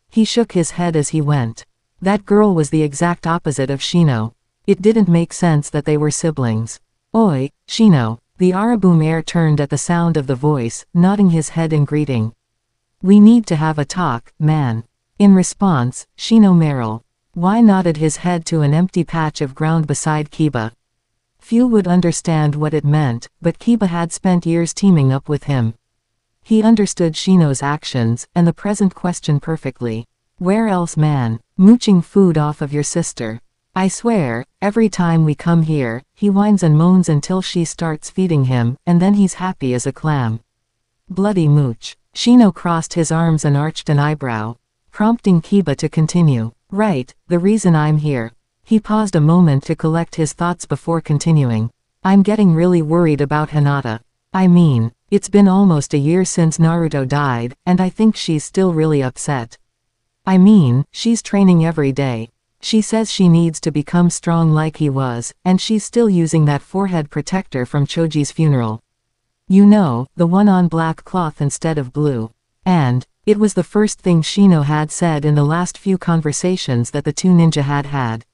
He shook his head as he went. That girl was the exact opposite of Shino. It didn't make sense that they were siblings. Oi, Shino. The Arabum heir turned at the sound of the voice, nodding his head in greeting. We need to have a talk, man. In response, Shino Merrill. Why nodded his head to an empty patch of ground beside Kiba. Few would understand what it meant, but Kiba had spent years teaming up with him. He understood Shino's actions, and the present question perfectly. Where else, man? Mooching food off of your sister. I swear, every time we come here, he whines and moans until she starts feeding him, and then he's happy as a clam. Bloody mooch. Shino crossed his arms and arched an eyebrow, prompting Kiba to continue. Right, the reason I'm here. He paused a moment to collect his thoughts before continuing. I'm getting really worried about Hinata. I mean, it's been almost a year since Naruto died, and I think she's still really upset. I mean, she's training every day. She says she needs to become strong like he was, and she's still using that forehead protector from Choji's funeral. You know, the one on black cloth instead of blue. And it was the first thing Shino had said in the last few conversations that the two ninja had had.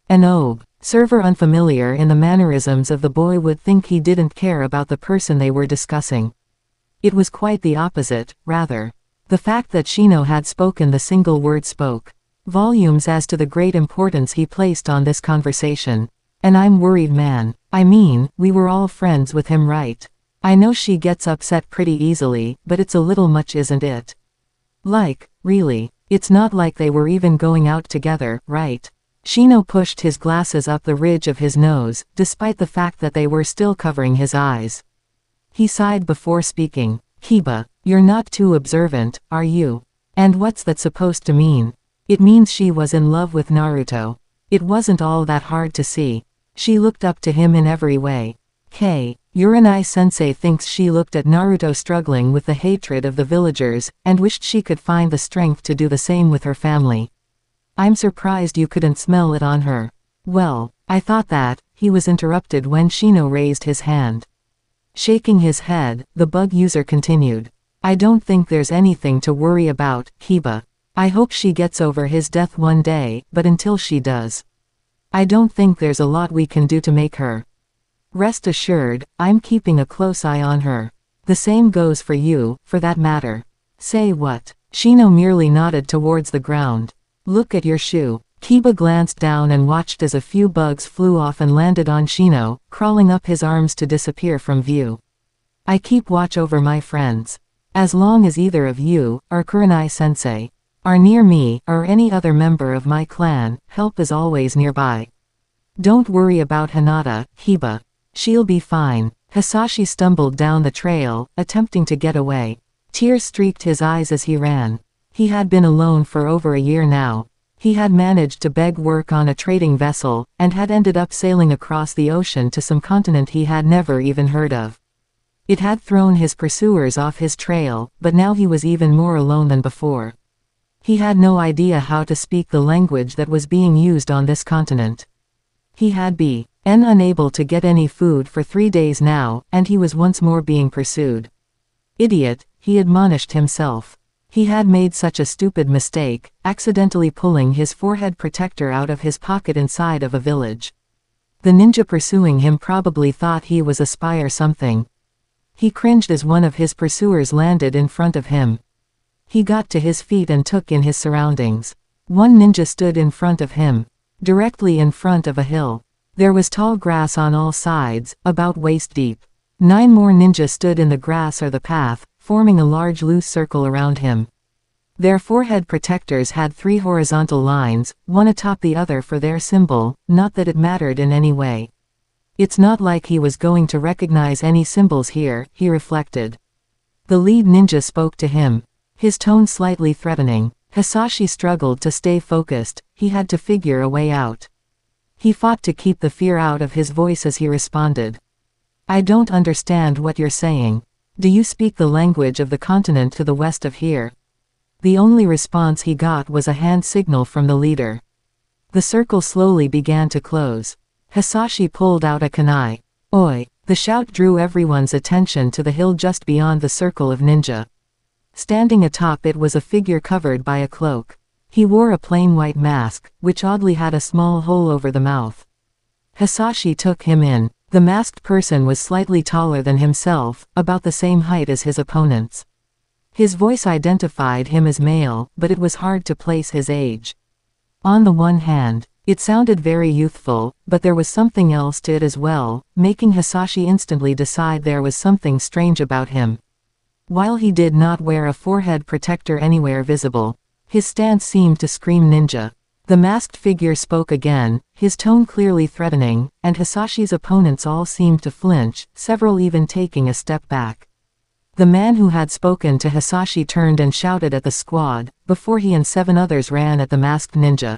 An observer unfamiliar in the mannerisms of the boy would think he didn't care about the person they were discussing. It was quite the opposite, rather. The fact that Shino had spoken the single word spoke volumes as to the great importance he placed on this conversation. And I'm worried, man. I mean, we were all friends with him, right? I know she gets upset pretty easily, but it's a little much, isn't it? Like, really, it's not like they were even going out together, right? Shino pushed his glasses up the ridge of his nose, despite the fact that they were still covering his eyes. He sighed before speaking. Kiba, you're not too observant, are you? And what's that supposed to mean? It means she was in love with Naruto. It wasn't all that hard to see. She looked up to him in every way. Uranai-sensei thinks she looked at Naruto struggling with the hatred of the villagers, and wished she could find the strength to do the same with her family. I'm surprised you couldn't smell it on her. Well, I thought that. He was interrupted when Shino raised his hand. Shaking his head, the bug user continued. I don't think there's anything to worry about, Kiba. I hope she gets over his death one day, but until she does, I don't think there's a lot we can do to make her. Rest assured, I'm keeping a close eye on her. The same goes for you, for that matter. Say what? Shino merely nodded towards the ground. Look at your shoe. Kiba glanced down and watched as a few bugs flew off and landed on Shino, crawling up his arms to disappear from view. I keep watch over my friends. As long as either of you, or Kurenai-sensei, are near me, or any other member of my clan, help is always nearby. Don't worry about Hinata, Kiba. She'll be fine. Hisashi stumbled down the trail, attempting to get away. Tears streaked his eyes as he ran. He had been alone for over a year now. He had managed to beg work on a trading vessel, and had ended up sailing across the ocean to some continent he had never even heard of. It had thrown his pursuers off his trail, but now he was even more alone than before. He had no idea how to speak the language that was being used on this continent. He had been unable to get any food for 3 days now, and he was once more being pursued. Idiot, he admonished himself. He had made such a stupid mistake, accidentally pulling his forehead protector out of his pocket inside of a village. The ninja pursuing him probably thought he was a spy or something. He cringed as one of his pursuers landed in front of him. He got to his feet and took in his surroundings. One ninja stood in front of him, directly in front of a hill. There was tall grass on all sides, about waist deep. 9 more ninjas stood in the grass or the path, forming a large loose circle around him. Their forehead protectors had 3 horizontal lines, one atop the other for their symbol, not that it mattered in any way. It's not like he was going to recognize any symbols here, he reflected. The lead ninja spoke to him, his tone slightly threatening. Hisashi struggled to stay focused, he had to figure a way out. He fought to keep the fear out of his voice as he responded. I don't understand what you're saying. Do you speak the language of the continent to the west of here? The only response he got was a hand signal from the leader. The circle slowly began to close. Hisashi pulled out a kunai. Oi! The shout drew everyone's attention to the hill just beyond the circle of ninja. Standing atop it was a figure covered by a cloak. He wore a plain white mask, which oddly had a small hole over the mouth. Hisashi took him in. The masked person was slightly taller than himself, about the same height as his opponents. His voice identified him as male, but it was hard to place his age. On the one hand, it sounded very youthful, but there was something else to it as well, making Hisashi instantly decide there was something strange about him. While he did not wear a forehead protector anywhere visible, his stance seemed to scream ninja. The masked figure spoke again, his tone clearly threatening, and Hisashi's opponents all seemed to flinch, several even taking a step back. The man who had spoken to Hisashi turned and shouted at the squad, before he and 7 others ran at the masked ninja.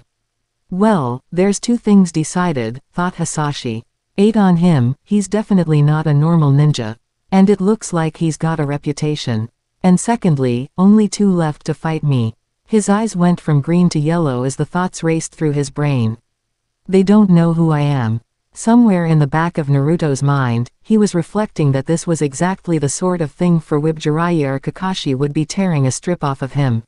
Well, there's 2 things decided, thought Hisashi. 8 on him, he's definitely not a normal ninja. And it looks like he's got a reputation. And secondly, only 2 left to fight me. His eyes went from green to yellow as the thoughts raced through his brain. They don't know who I am. Somewhere in the back of Naruto's mind, he was reflecting that this was exactly the sort of thing for which Jiraiya or Kakashi would be tearing a strip off of him.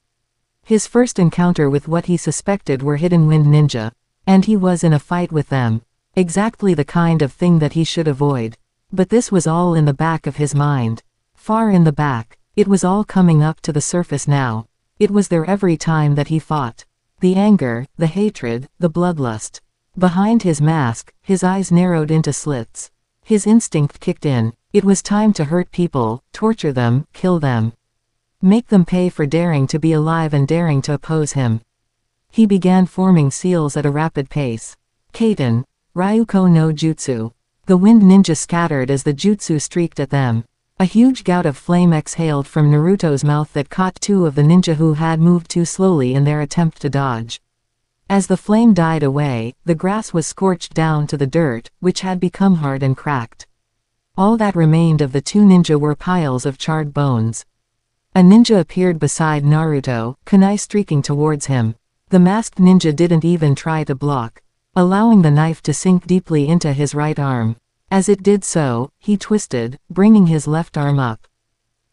His first encounter with what he suspected were Hidden Wind Ninja. And he was in a fight with them. Exactly the kind of thing that he should avoid. But this was all in the back of his mind. Far in the back. It was all coming up to the surface now. It was there every time that he fought. The anger, the hatred, the bloodlust. Behind his mask, his eyes narrowed into slits. His instinct kicked in. It was time to hurt people, torture them, kill them. Make them pay for daring to be alive and daring to oppose him. He began forming seals at a rapid pace. Kaiten. Ryuko no Jutsu. The wind ninja scattered as the jutsu streaked at them. A huge gout of flame exhaled from Naruto's mouth that caught 2 of the ninja who had moved too slowly in their attempt to dodge. As the flame died away, the grass was scorched down to the dirt, which had become hard and cracked. All that remained of the 2 ninja were piles of charred bones. A ninja appeared beside Naruto, kunai streaking towards him. The masked ninja didn't even try to block, allowing the knife to sink deeply into his right arm. As it did so, he twisted, bringing his left arm up.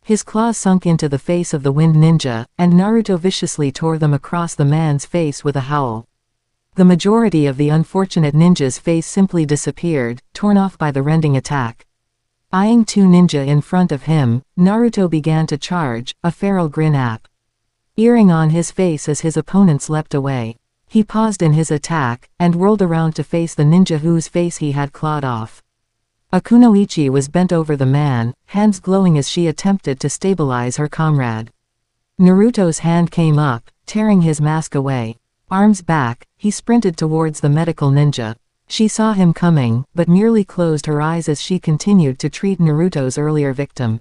His claws sunk into the face of the wind ninja, and Naruto viciously tore them across the man's face with a howl. The majority of the unfortunate ninja's face simply disappeared, torn off by the rending attack. Eyeing 2 ninja in front of him, Naruto began to charge, a feral grin appearing on his face as his opponents leapt away. He paused in his attack, and whirled around to face the ninja whose face he had clawed off. Akunoichi was bent over the man, hands glowing as she attempted to stabilize her comrade. Naruto's hand came up, tearing his mask away. Arms back, he sprinted towards the medical ninja. She saw him coming, but merely closed her eyes as she continued to treat Naruto's earlier victim.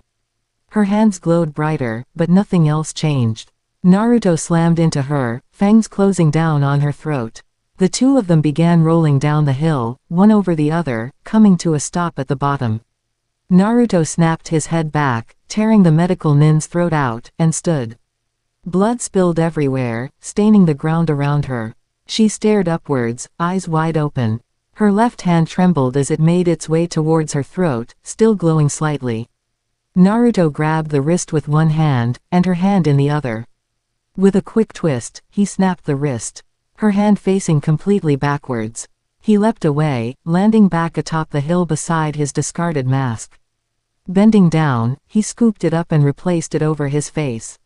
Her hands glowed brighter, but nothing else changed. Naruto slammed into her, fangs closing down on her throat. The 2 of them began rolling down the hill, one over the other, coming to a stop at the bottom. Naruto snapped his head back, tearing the medical nin's throat out, and stood. Blood spilled everywhere, staining the ground around her. She stared upwards, eyes wide open. Her left hand trembled as it made its way towards her throat, still glowing slightly. Naruto grabbed the wrist with one hand, and her hand in the other. With a quick twist, he snapped the wrist. Her hand facing completely backwards. He leapt away, landing back atop the hill beside his discarded mask. Bending down, he scooped it up and replaced it over his face.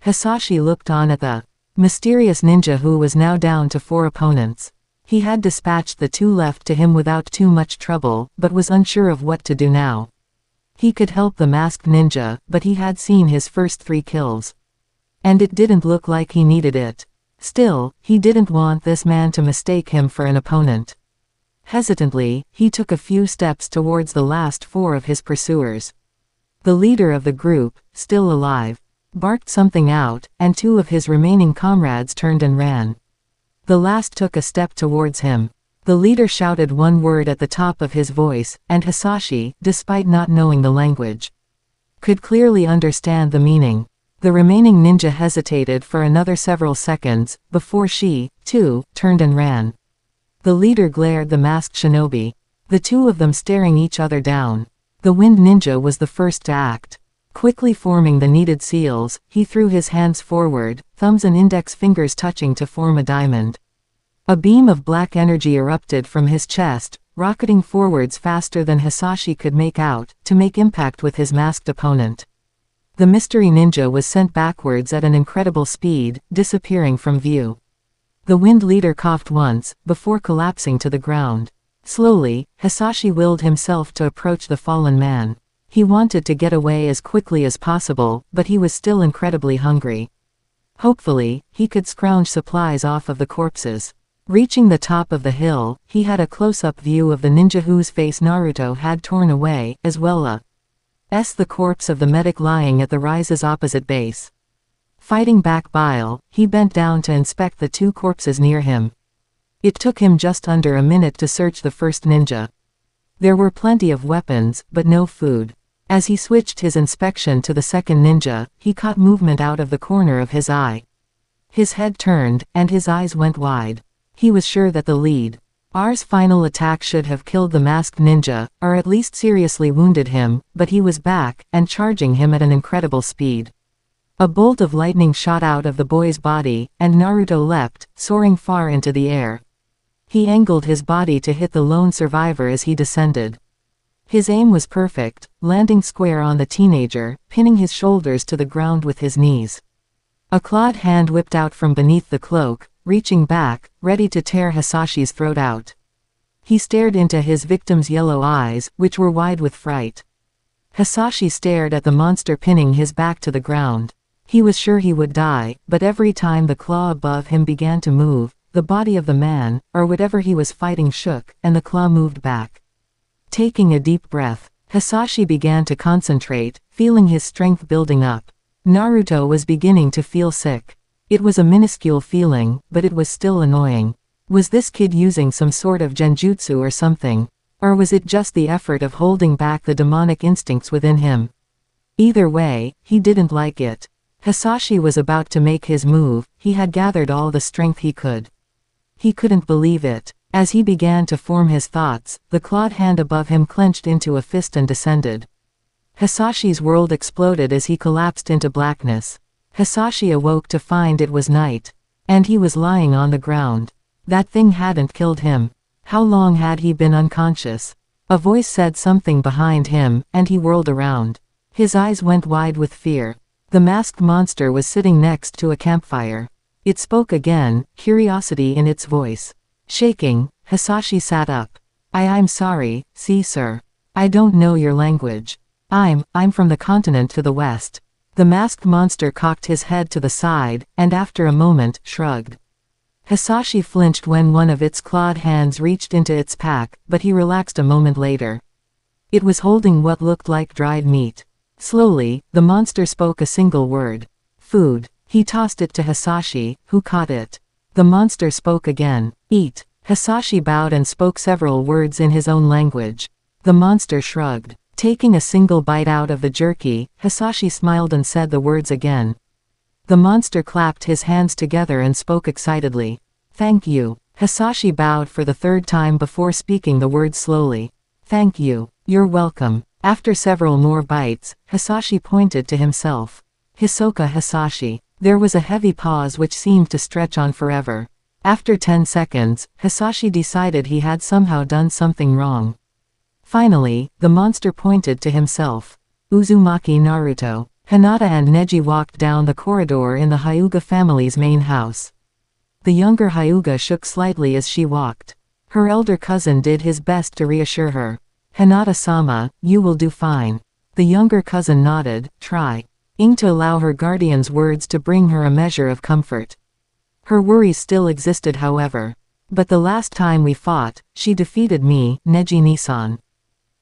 Hisashi looked on at the mysterious ninja who was now down to 4 opponents. He had dispatched the 2 left to him without too much trouble, but was unsure of what to do now. He could help the masked ninja, but he had seen his first 3 kills. And it didn't look like he needed it. Still, he didn't want this man to mistake him for an opponent. Hesitantly, he took a few steps towards the last 4 of his pursuers. The leader of the group, still alive, barked something out, and 2 of his remaining comrades turned and ran. The last took a step towards him. The leader shouted one word at the top of his voice, and Hisashi, despite not knowing the language, could clearly understand the meaning. The remaining ninja hesitated for another several seconds, before she, too, turned and ran. The leader glared the masked shinobi. The two of them staring each other down. The wind ninja was the first to act. Quickly forming the needed seals, he threw his hands forward, thumbs and index fingers touching to form a diamond. A beam of black energy erupted from his chest, rocketing forwards faster than Hisashi could make out, to make impact with his masked opponent. The mystery ninja was sent backwards at an incredible speed, disappearing from view. The wind leader coughed once, before collapsing to the ground. Slowly, Hisashi willed himself to approach the fallen man. He wanted to get away as quickly as possible, but he was still incredibly hungry. Hopefully, he could scrounge supplies off of the corpses. Reaching the top of the hill, he had a close-up view of the ninja whose face Naruto had torn away, as well as the corpse of the medic lying at the rise's opposite base. Fighting back bile, he bent down to inspect the two corpses near him. It took him just under a minute to search the first ninja. There were plenty of weapons, but no food. As he switched his inspection to the second ninja, he caught movement out of the corner of his eye. His head turned, and his eyes went wide. He was sure that the leader's final attack should have killed the masked ninja, or at least seriously wounded him, but he was back, and charging him at an incredible speed. A bolt of lightning shot out of the boy's body, and Naruto leapt, soaring far into the air. He angled his body to hit the lone survivor as he descended. His aim was perfect, landing square on the teenager, pinning his shoulders to the ground with his knees. A clawed hand whipped out from beneath the cloak, reaching back, ready to tear Hisashi's throat out. He stared into his victim's yellow eyes, which were wide with fright. Hisashi stared at the monster pinning his back to the ground. He was sure he would die, but every time the claw above him began to move, the body of the man, or whatever he was fighting shook, and the claw moved back. Taking a deep breath, Hisashi began to concentrate, feeling his strength building up. Naruto was beginning to feel sick. It was a minuscule feeling, but it was still annoying. Was this kid using some sort of genjutsu or something? Or was it just the effort of holding back the demonic instincts within him? Either way, he didn't like it. Hisashi was about to make his move, he had gathered all the strength he could. He couldn't believe it. As he began to form his thoughts, the clawed hand above him clenched into a fist and descended. Hisashi's world exploded as he collapsed into blackness. Hisashi awoke to find it was night. And he was lying on the ground. That thing hadn't killed him. How long had he been unconscious? A voice said something behind him, and he whirled around. His eyes went wide with fear. The masked monster was sitting next to a campfire. It spoke again, curiosity in its voice. Shaking, Hisashi sat up. I'm sorry, sir. I don't know your language. I'm from the continent to the west. The masked monster cocked his head to the side, and after a moment, shrugged. Hisashi flinched when one of its clawed hands reached into its pack, but he relaxed a moment later. It was holding what looked like dried meat. Slowly, the monster spoke a single word. Food. He tossed it to Hisashi, who caught it. The monster spoke again. Eat. Hisashi bowed and spoke several words in his own language. The monster shrugged. Taking a single bite out of the jerky, Hisashi smiled and said the words again. The monster clapped his hands together and spoke excitedly. Thank you. Hisashi bowed for the third time before speaking the words slowly. Thank you. You're welcome. After several more bites, Hisashi pointed to himself. Hisoka Hisashi. There was a heavy pause which seemed to stretch on forever. After 10 seconds, Hisashi decided he had somehow done something wrong. Finally, the monster pointed to himself. Uzumaki Naruto. Hinata and Neji walked down the corridor in the Hyuga family's main house. The younger Hyuga shook slightly as she walked. Her elder cousin did his best to reassure her. Hinata-sama, you will do fine. The younger cousin nodded, trying to allow her guardian's words to bring her a measure of comfort. Her worries still existed however. But the last time we fought, she defeated me, Neji-Nisan.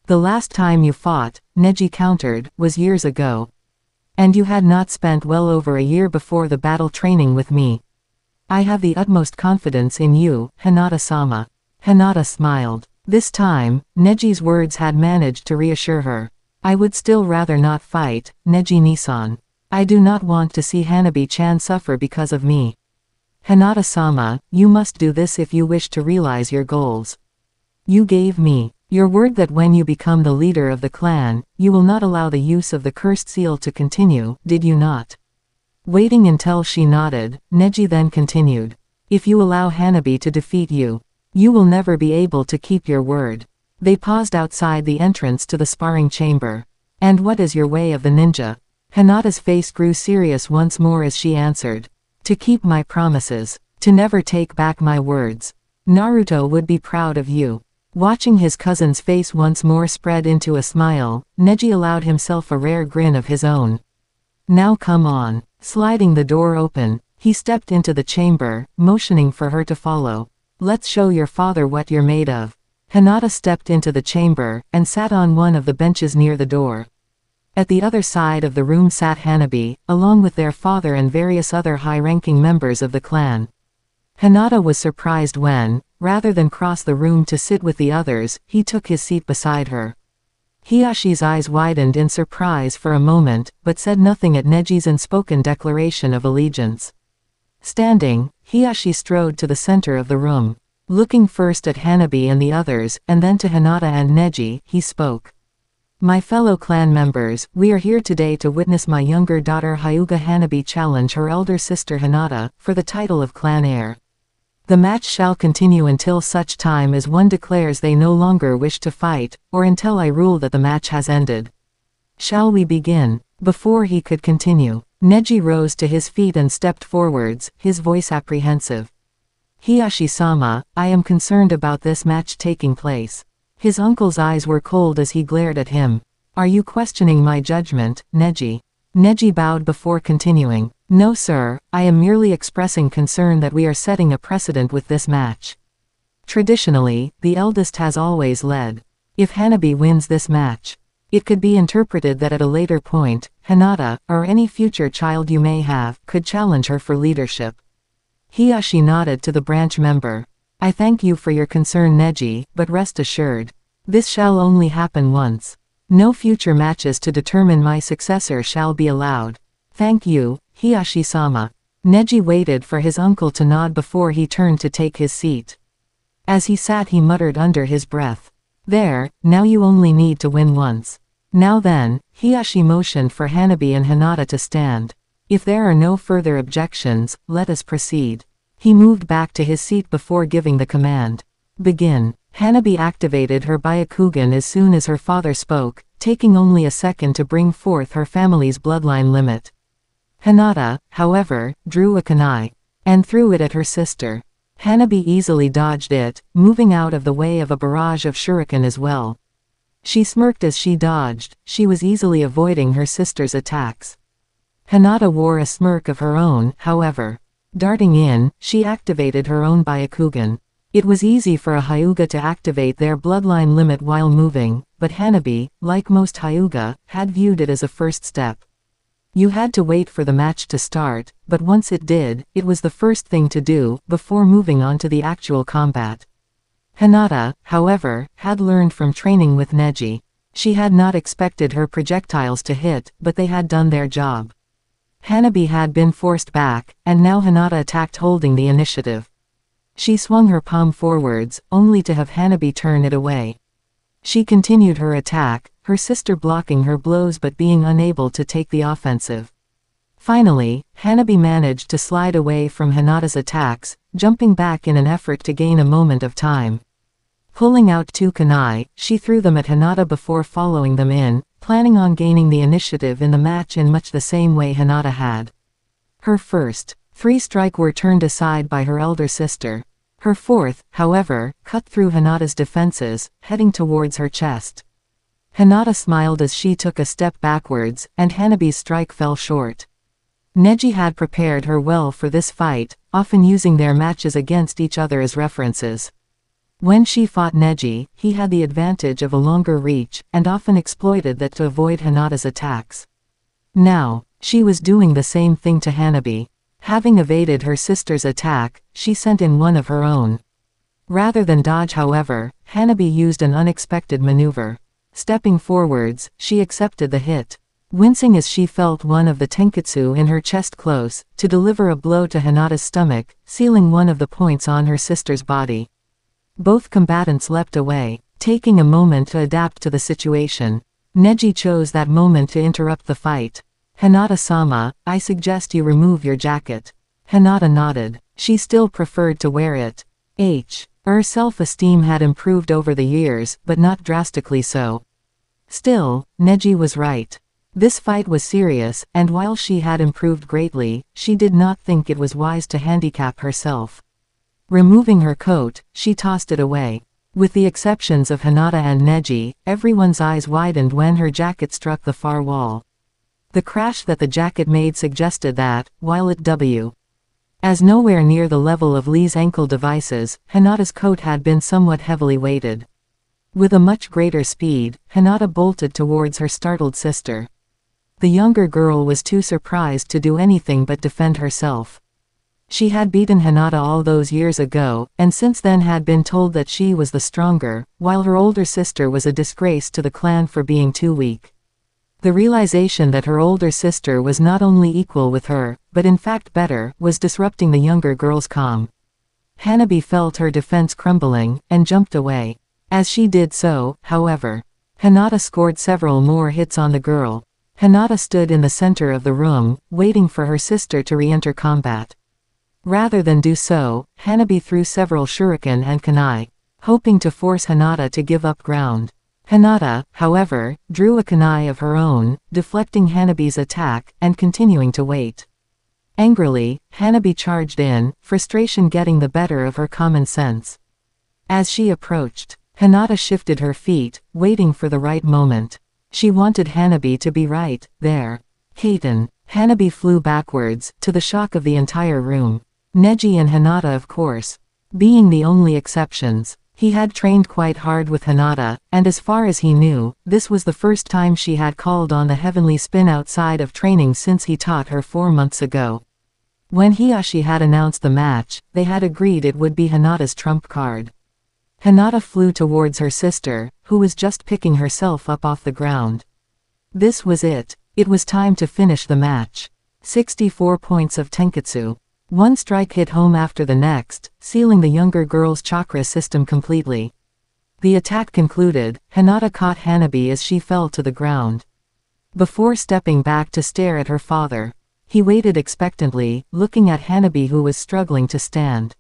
The last time you fought, Neji countered, was years ago. And you had not spent well over a year before the battle training with me. I have the utmost confidence in you, Hinata-sama. Hinata smiled. This time, Neji's words had managed to reassure her. I would still rather not fight, Neji-Nisan. I do not want to see Hanabi-chan suffer because of me. Hinata-sama, you must do this if you wish to realize your goals. You gave me your word that when you become the leader of the clan, you will not allow the use of the cursed seal to continue, did you not? Waiting until she nodded, Neji then continued. If you allow Hanabi to defeat you, you will never be able to keep your word. They paused outside the entrance to the sparring chamber. And what is your way of the ninja? Hinata's face grew serious once more as she answered. To keep my promises. To never take back my words. Naruto would be proud of you. Watching his cousin's face once more spread into a smile, Neji allowed himself a rare grin of his own. Now come on. Sliding the door open, he stepped into the chamber, motioning for her to follow. Let's show your father what you're made of. Hinata stepped into the chamber, and sat on one of the benches near the door. At the other side of the room sat Hanabi, along with their father and various other high-ranking members of the clan. Hinata was surprised when, rather than cross the room to sit with the others, he took his seat beside her. Hiyashi's eyes widened in surprise for a moment, but said nothing at Neji's unspoken declaration of allegiance. Standing, Hiyashi strode to the center of the room. Looking first at Hanabi and the others, and then to Hinata and Neji, he spoke. My fellow clan members, we are here today to witness my younger daughter Hyuga Hanabi challenge her elder sister Hinata, for the title of clan heir. The match shall continue until such time as one declares they no longer wish to fight, or until I rule that the match has ended. Shall we begin? Before he could continue, Neji rose to his feet and stepped forwards, his voice apprehensive. Hiyashi-sama, I am concerned about this match taking place. His uncle's eyes were cold as he glared at him. Are you questioning my judgment, Neji? Neji bowed before continuing. No sir, I am merely expressing concern that we are setting a precedent with this match. Traditionally, the eldest has always led. If Hanabi wins this match, it could be interpreted that at a later point, Hinata, or any future child you may have, could challenge her for leadership. Hiyashi nodded to the branch member. I thank you for your concern Neji, but rest assured. This shall only happen once. No future matches to determine my successor shall be allowed. Thank you, Hiyashi-sama. Neji waited for his uncle to nod before he turned to take his seat. As he sat he muttered under his breath. There, now you only need to win once. Now then, Hiyashi motioned for Hanabi and Hinata to stand. If there are no further objections, let us proceed. He moved back to his seat before giving the command. Begin. Hanabi activated her Byakugan as soon as her father spoke, taking only a second to bring forth her family's bloodline limit. Hinata, however, drew a kunai, and threw it at her sister. Hanabi easily dodged it, moving out of the way of a barrage of shuriken as well. She smirked as she dodged, she was easily avoiding her sister's attacks. Hinata wore a smirk of her own, however. Darting in, she activated her own Byakugan. It was easy for a Hyuga to activate their bloodline limit while moving, but Hanabi, like most Hyuga, had viewed it as a first step. You had to wait for the match to start, but once it did, it was the first thing to do, before moving on to the actual combat. Hinata, however, had learned from training with Neji. She had not expected her projectiles to hit, but they had done their job. Hanabi had been forced back, and now Hinata attacked holding the initiative. She swung her palm forwards, only to have Hanabi turn it away. She continued her attack, her sister blocking her blows but being unable to take the offensive. Finally, Hanabi managed to slide away from Hinata's attacks, jumping back in an effort to gain a moment of time. Pulling out two kunai, she threw them at Hinata before following them in, planning on gaining the initiative in the match in much the same way Hinata had. Her first three strikes were turned aside by her elder sister. Her fourth, however, cut through Hinata's defenses, heading towards her chest. Hinata smiled as she took a step backwards, and Hanabi's strike fell short. Neji had prepared her well for this fight, often using their matches against each other as references. When she fought Neji, he had the advantage of a longer reach, and often exploited that to avoid Hinata's attacks. Now, she was doing the same thing to Hanabi. Having evaded her sister's attack, she sent in one of her own. Rather than dodge however, Hanabi used an unexpected maneuver. Stepping forwards, she accepted the hit. wincing as she felt one of the tenketsu in her chest close, to deliver a blow to Hinata's stomach, sealing one of the points on her sister's body. Both combatants leapt away, taking a moment to adapt to the situation. Neji chose that moment to interrupt the fight. "Hinata-sama, I suggest you remove your jacket." Hinata nodded. She still preferred to wear it. Her self-esteem had improved over the years, but not drastically so. Still, Neji was right. This fight was serious, and while she had improved greatly, she did not think it was wise to handicap herself. Removing her coat, she tossed it away. With the exceptions of Hinata and Neji, everyone's eyes widened when her jacket struck the far wall. The crash that the jacket made suggested that, while it was nowhere near the level of Lee's ankle devices, Hinata's coat had been somewhat heavily weighted. With a much greater speed, Hinata bolted towards her startled sister. The younger girl was too surprised to do anything but defend herself. She had beaten Hinata all those years ago, and since then had been told that she was the stronger, while her older sister was a disgrace to the clan for being too weak. The realization that her older sister was not only equal with her, but in fact better, was disrupting the younger girl's calm. Hanabi felt her defense crumbling, and jumped away. As she did so, however, Hinata scored several more hits on the girl. Hinata stood in the center of the room, waiting for her sister to re-enter combat. Rather than do so, Hanabi threw several shuriken and kunai, hoping to force Hinata to give up ground. Hinata, however, drew a kunai of her own, deflecting Hanabi's attack, and continuing to wait. Angrily, Hanabi charged in, frustration getting the better of her common sense. As she approached, Hinata shifted her feet, waiting for the right moment. She wanted Hanabi to be right there. Kaiten. Hanabi flew backwards, to the shock of the entire room. Neji and Hinata, of course, being the only exceptions. He had trained quite hard with Hinata, and as far as he knew, this was the first time she had called on the heavenly spin outside of training since he taught her 4 months ago. When Hiashi had announced the match, they had agreed it would be Hinata's trump card. Hinata flew towards her sister, who was just picking herself up off the ground. This was it. It was time to finish the match. 64 points of Tenketsu. One strike hit home after the next, sealing the younger girl's chakra system completely. The attack concluded, Hinata caught Hanabi as she fell to the ground. Before stepping back to stare at her father, he waited expectantly, looking at Hanabi who was struggling to stand.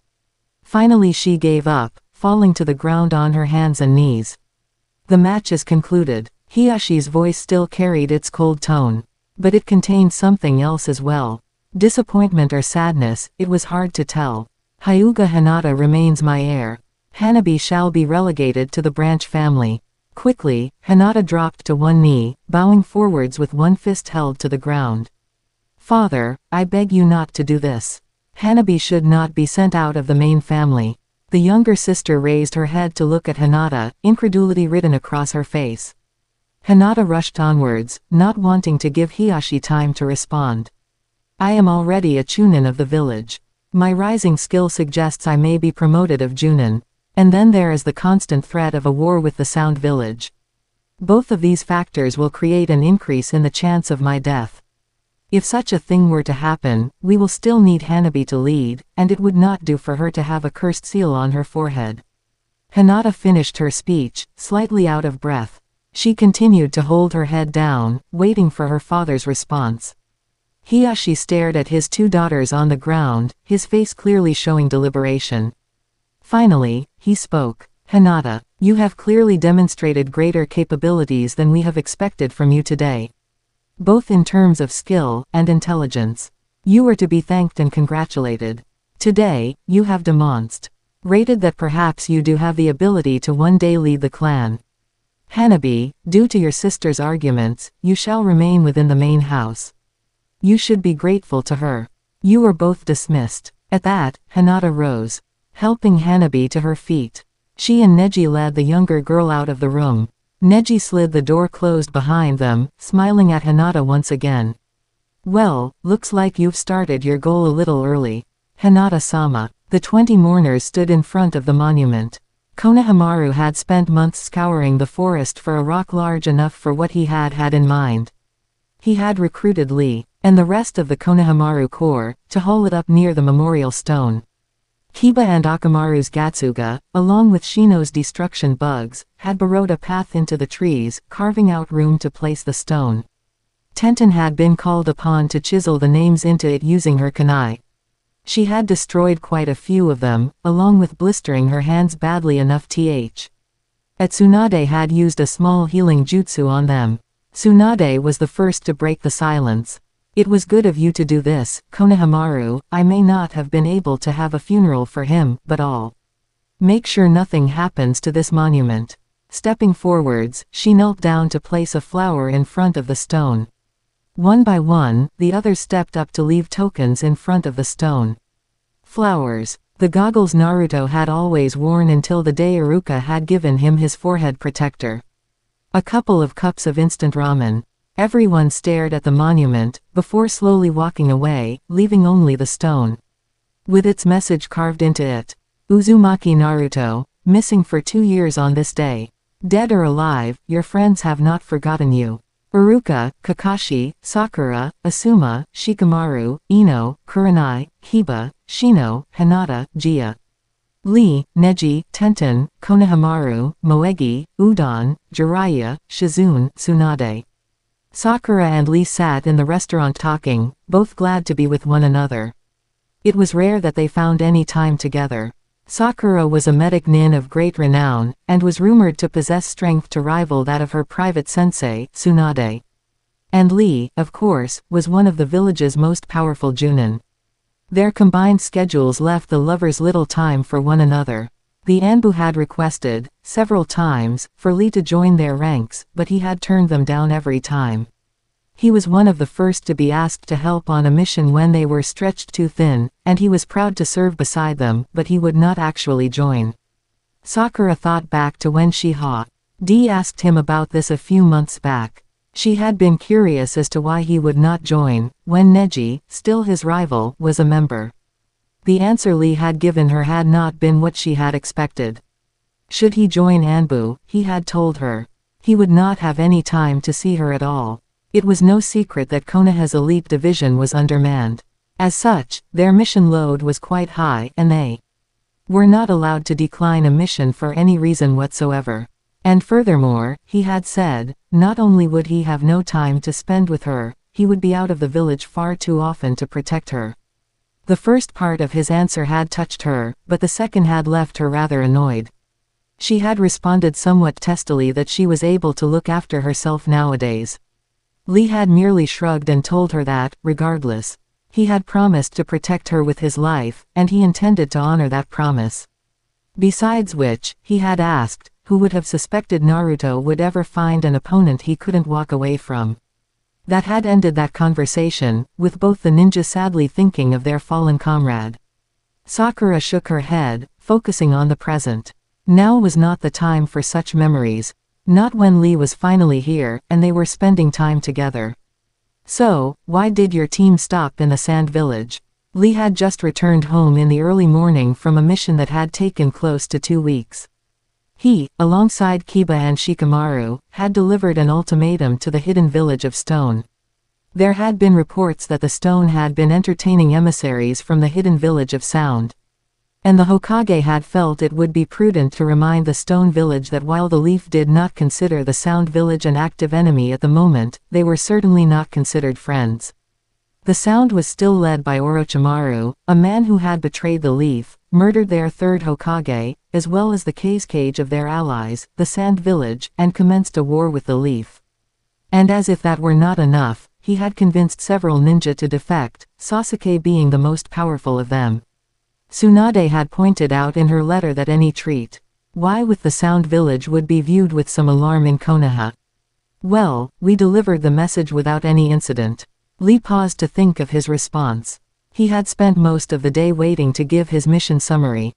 Finally she gave up, falling to the ground on her hands and knees. The match is concluded. Hiyashi's voice still carried its cold tone. But it contained something else as well. Disappointment or sadness, it was hard to tell. Hyuga Hinata remains my heir. Hanabi shall be relegated to the branch family. Quickly, Hinata dropped to one knee, bowing forwards with one fist held to the ground. Father, I beg you not to do this. Hanabi should not be sent out of the main family. The younger sister raised her head to look at Hinata, incredulity written across her face. Hinata rushed onwards, not wanting to give Hiyashi time to respond. I am already a chunin of the village. My rising skill suggests I may be promoted of junin. And then there is the constant threat of a war with the Sound Village. Both of these factors will create an increase in the chance of my death. If such a thing were to happen, we will still need Hanabi to lead, and it would not do for her to have a cursed seal on her forehead. Hinata finished her speech, slightly out of breath. She continued to hold her head down, waiting for her father's response. Hiyashi stared at his 2 daughters on the ground, his face clearly showing deliberation. Finally, he spoke. Hinata, you have clearly demonstrated greater capabilities than we have expected from you today. Both in terms of skill and intelligence. You are to be thanked and congratulated. Today, you have demonstrated that perhaps you do have the ability to one day lead the clan. Hanabi, due to your sister's arguments, you shall remain within the main house. You should be grateful to her. You are both dismissed. At that, Hinata rose, helping Hanabi to her feet. She and Neji led the younger girl out of the room. Neji slid the door closed behind them, smiling at Hinata once again. Well, looks like you've started your goal a little early. Hinata-sama. The 20 mourners stood in front of the monument. Konohamaru had spent months scouring the forest for a rock large enough for what he had in mind. He had recruited Lee, and the rest of the Konohamaru Corps, to haul it up near the memorial stone. Kiba and Akamaru's Gatsuga, along with Shino's destruction bugs, had burrowed a path into the trees, carving out room to place the stone. Tenten had been called upon to chisel the names into it using her kunai. She had destroyed quite a few of them, along with blistering her hands badly enough. Tsunade had used a small healing jutsu on them. Tsunade was the first to break the silence. It was good of you to do this, Konohamaru. I may not have been able to have a funeral for him, but I'll make sure nothing happens to this monument. Stepping forwards, she knelt down to place a flower in front of the stone. One by one, the others stepped up to leave tokens in front of the stone. Flowers. The goggles Naruto had always worn until the day Iruka had given him his forehead protector. A couple of cups of instant ramen. Everyone stared at the monument, before slowly walking away, leaving only the stone with its message carved into it. Uzumaki Naruto, missing for 2 years on this day. Dead or alive, your friends have not forgotten you. Iruka, Kakashi, Sakura, Asuma, Shikamaru, Ino, Kurenai, Kiba, Shino, Hinata, Jia. Lee, Neji, Tenten, Konohamaru, Moegi, Udon, Jiraiya, Shizune, Tsunade. Sakura and Lee sat in the restaurant talking, both glad to be with one another. It was rare that they found any time together. Sakura was a medic nin of great renown, and was rumored to possess strength to rival that of her private sensei, Tsunade. And Lee, of course, was one of the village's most powerful junin. Their combined schedules left the lovers little time for one another. The Anbu had requested, several times, for Lee to join their ranks, but he had turned them down every time. He was one of the first to be asked to help on a mission when they were stretched too thin, and he was proud to serve beside them, but he would not actually join. Sakura thought back to when Shiha-D asked him about this a few months back. She had been curious as to why he would not join, when Neji, still his rival, was a member. The answer Lee had given her had not been what she had expected. Should he join Anbu, he had told her, he would not have any time to see her at all. It was no secret that Konoha's elite division was undermanned. As such, their mission load was quite high, and they were not allowed to decline a mission for any reason whatsoever. And furthermore, he had said, not only would he have no time to spend with her, he would be out of the village far too often to protect her. The first part of his answer had touched her, but the second had left her rather annoyed. She had responded somewhat testily that she was able to look after herself nowadays. Lee had merely shrugged and told her that, regardless, he had promised to protect her with his life, and he intended to honor that promise. Besides which, he had asked, who would have suspected Naruto would ever find an opponent he couldn't walk away from. That had ended that conversation, with both the ninja sadly thinking of their fallen comrade. Sakura shook her head, focusing on the present. Now was not the time for such memories. Not when Lee was finally here, and they were spending time together. So, why did your team stop in the Sand Village? Lee had just returned home in the early morning from a mission that had taken close to 2 weeks. He, alongside Kiba and Shikamaru, had delivered an ultimatum to the hidden village of Stone. There had been reports that the Stone had been entertaining emissaries from the hidden village of Sound. And the Hokage had felt it would be prudent to remind the Stone Village that while the Leaf did not consider the Sound Village an active enemy at the moment, they were certainly not considered friends. The Sound was still led by Orochimaru, a man who had betrayed the Leaf, murdered their third Hokage, as well as the cage of their allies, the Sand Village, and commenced a war with the Leaf. And as if that were not enough, he had convinced several ninja to defect, Sasuke being the most powerful of them. Tsunade had pointed out in her letter that any treat with the Sound Village would be viewed with some alarm in Konoha. Well, we delivered the message without any incident. Lee paused to think of his response. He had spent most of the day waiting to give his mission summary,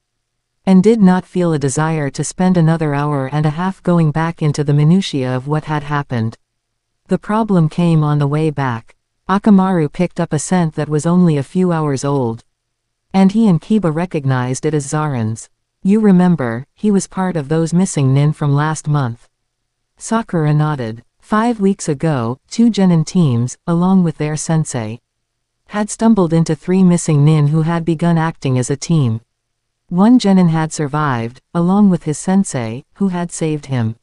and did not feel a desire to spend another hour and a half going back into the minutiae of what had happened. The problem came on the way back. Akamaru picked up a scent that was only a few hours old. And he and Kiba recognized it as Zaren's. You remember, he was part of those missing nin from last month. Sakura nodded. 5 weeks ago, 2 genin teams, along with their sensei, had stumbled into 3 missing nin who had begun acting as a team. 1 genin had survived, along with his sensei, who had saved him.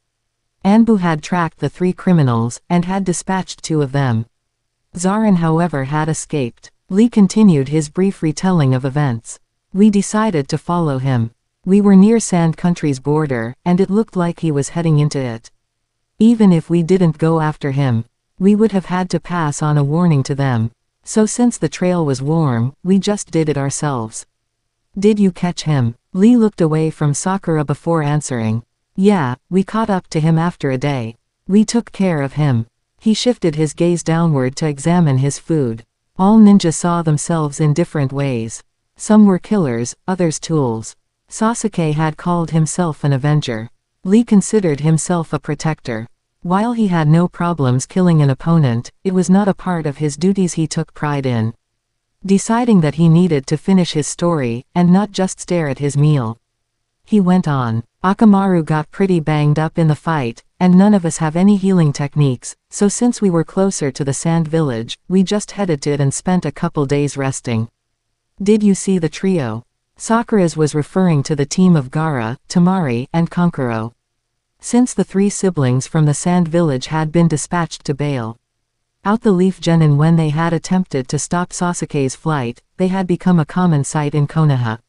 Anbu had tracked the 3 criminals, and had dispatched 2 of them. Zarin however had escaped. Lee continued his brief retelling of events. We decided to follow him. We were near Sand Country's border, and it looked like he was heading into it. Even if we didn't go after him, we would have had to pass on a warning to them. So since the trail was warm, we just did it ourselves. Did you catch him? Lee looked away from Sakura before answering. Yeah, we caught up to him after a day. We took care of him. He shifted his gaze downward to examine his food. All ninja saw themselves in different ways. Some were killers, others tools. Sasuke had called himself an avenger. Lee considered himself a protector. While he had no problems killing an opponent, it was not a part of his duties he took pride in. Deciding that he needed to finish his story, and not just stare at his meal, he went on. Akamaru got pretty banged up in the fight, and none of us have any healing techniques, so since we were closer to the sand village, we just headed to it and spent a couple days resting. Did you see the trio? Sakura's was referring to the team of Gaara, Temari, and Kankuro. Since the 3 siblings from the sand village had been dispatched to bail out the leaf genin when they had attempted to stop Sasuke's flight, they had become a common sight in Konoha.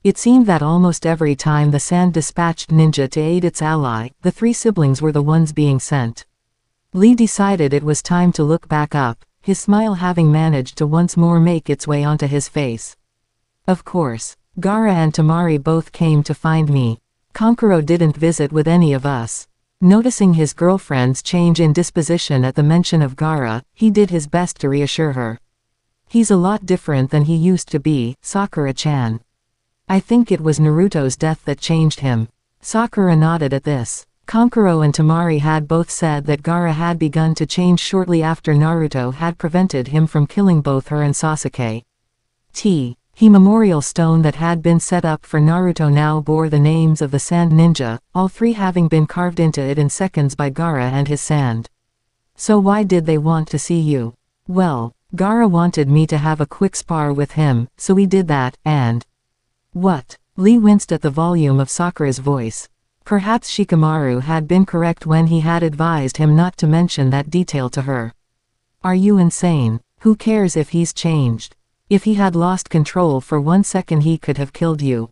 It seemed that almost every time the sand dispatched ninja to aid its ally, the 3 siblings were the ones being sent. Lee decided it was time to look back up, his smile having managed to once more make its way onto his face. Of course, Gaara and Temari both came to find me. Kankuro didn't visit with any of us. Noticing his girlfriend's change in disposition at the mention of Gaara, he did his best to reassure her. He's a lot different than he used to be, Sakura-chan. I think it was Naruto's death that changed him. Sakura nodded at this. Kankuro and Temari had both said that Gaara had begun to change shortly after Naruto had prevented him from killing both her and Sasuke. The memorial stone that had been set up for Naruto now bore the names of the Sand Ninja, all 3 having been carved into it in seconds by Gaara and his sand. So why did they want to see you? Well, Gaara wanted me to have a quick spar with him, so we did that, and... What? Lee winced at the volume of Sakura's voice. Perhaps Shikamaru had been correct when he had advised him not to mention that detail to her. Are you insane? Who cares if he's changed? If he had lost control for 1 second he could have killed you.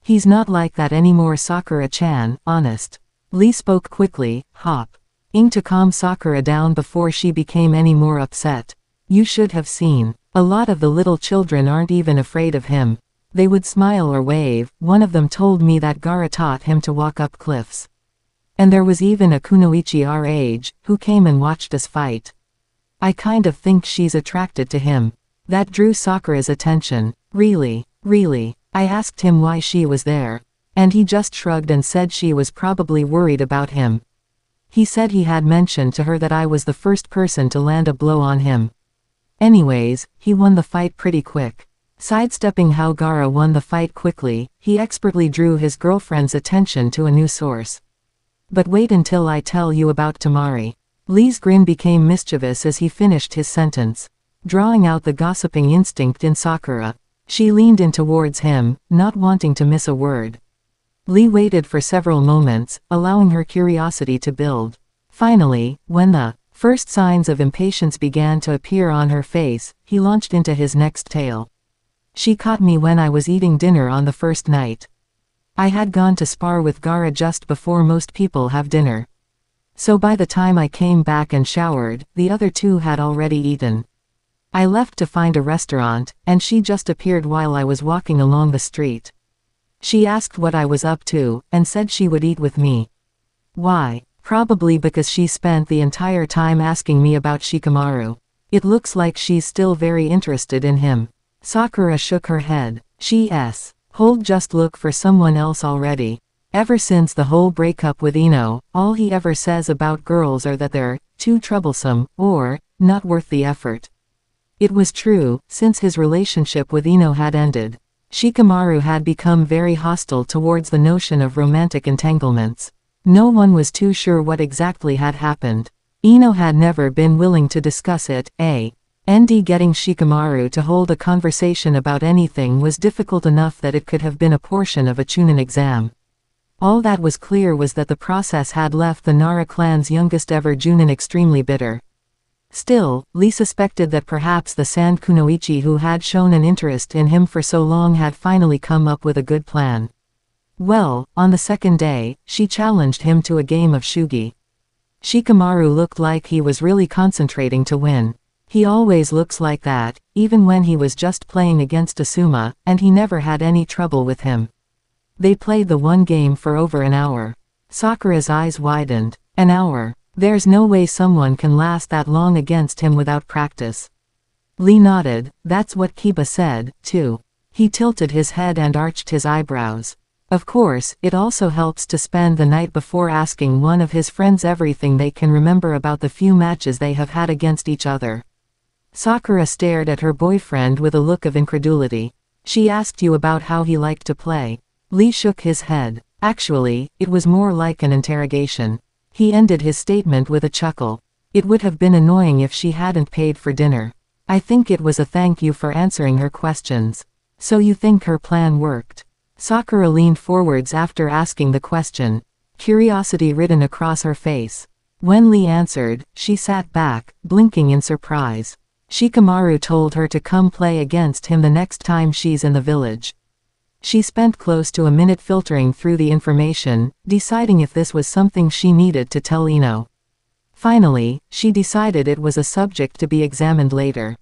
He's not like that anymore, Sakura-chan, honest. Lee spoke quickly, to calm Sakura down before she became any more upset. You should have seen. A lot of the little children aren't even afraid of him. They would smile or wave. One of them told me that Gaara taught him to walk up cliffs. And there was even a kunoichi our age, who came and watched us fight. I kind of think she's attracted to him. That drew Sakura's attention. Really? I asked him why she was there. And he just shrugged and said she was probably worried about him. He said he had mentioned to her that I was the first person to land a blow on him. Anyways, he won the fight pretty quick. Sidestepping how Gaara won the fight quickly, he expertly drew his girlfriend's attention to a new source. But wait until I tell you about Temari. Lee's grin became mischievous as he finished his sentence, drawing out the gossiping instinct in Sakura. She leaned in towards him, not wanting to miss a word. Lee waited for several moments, allowing her curiosity to build. Finally, when the first signs of impatience began to appear on her face, he launched into his next tale. She caught me when I was eating dinner on the first night. I had gone to spar with Gaara just before most people have dinner. So by the time I came back and showered, the other 2 had already eaten. I left to find a restaurant, and she just appeared while I was walking along the street. She asked what I was up to, and said she would eat with me. Why? Probably because she spent the entire time asking me about Shikamaru. It looks like she's still very interested in him. Sakura shook her head. Hold, just look for someone else already. Ever since the whole breakup with Ino, all he ever says about girls are that they're too troublesome, or not worth the effort. It was true, since his relationship with Ino had ended. Shikamaru had become very hostile towards the notion of romantic entanglements. No one was too sure what exactly had happened. Ino had never been willing to discuss it. Getting Shikamaru to hold a conversation about anything was difficult enough that it could have been a portion of a Chunin exam. All that was clear was that the process had left the Nara clan's youngest ever Junin extremely bitter. Still, Lee suspected that perhaps the Sand Kunoichi who had shown an interest in him for so long had finally come up with a good plan. Well, on the second day, she challenged him to a game of shugi. Shikamaru looked like he was really concentrating to win. He always looks like that, even when he was just playing against Asuma, and he never had any trouble with him. They played the one game for over an hour. Sakura's eyes widened. An hour. There's no way someone can last that long against him without practice. Lee nodded. That's what Kiba said, too. He tilted his head and arched his eyebrows. Of course, it also helps to spend the night before asking one of his friends everything they can remember about the few matches they have had against each other. Sakura stared at her boyfriend with a look of incredulity. She asked you about how he liked to play. Lee shook his head. Actually, it was more like an interrogation. He ended his statement with a chuckle. It would have been annoying if she hadn't paid for dinner. I think it was a thank you for answering her questions. So you think her plan worked? Sakura leaned forwards after asking the question. Curiosity written across her face. When Lee answered, she sat back, blinking in surprise. Shikamaru told her to come play against him the next time she's in the village. She spent close to a minute filtering through the information, deciding if this was something she needed to tell Ino. Finally, she decided it was a subject to be examined later.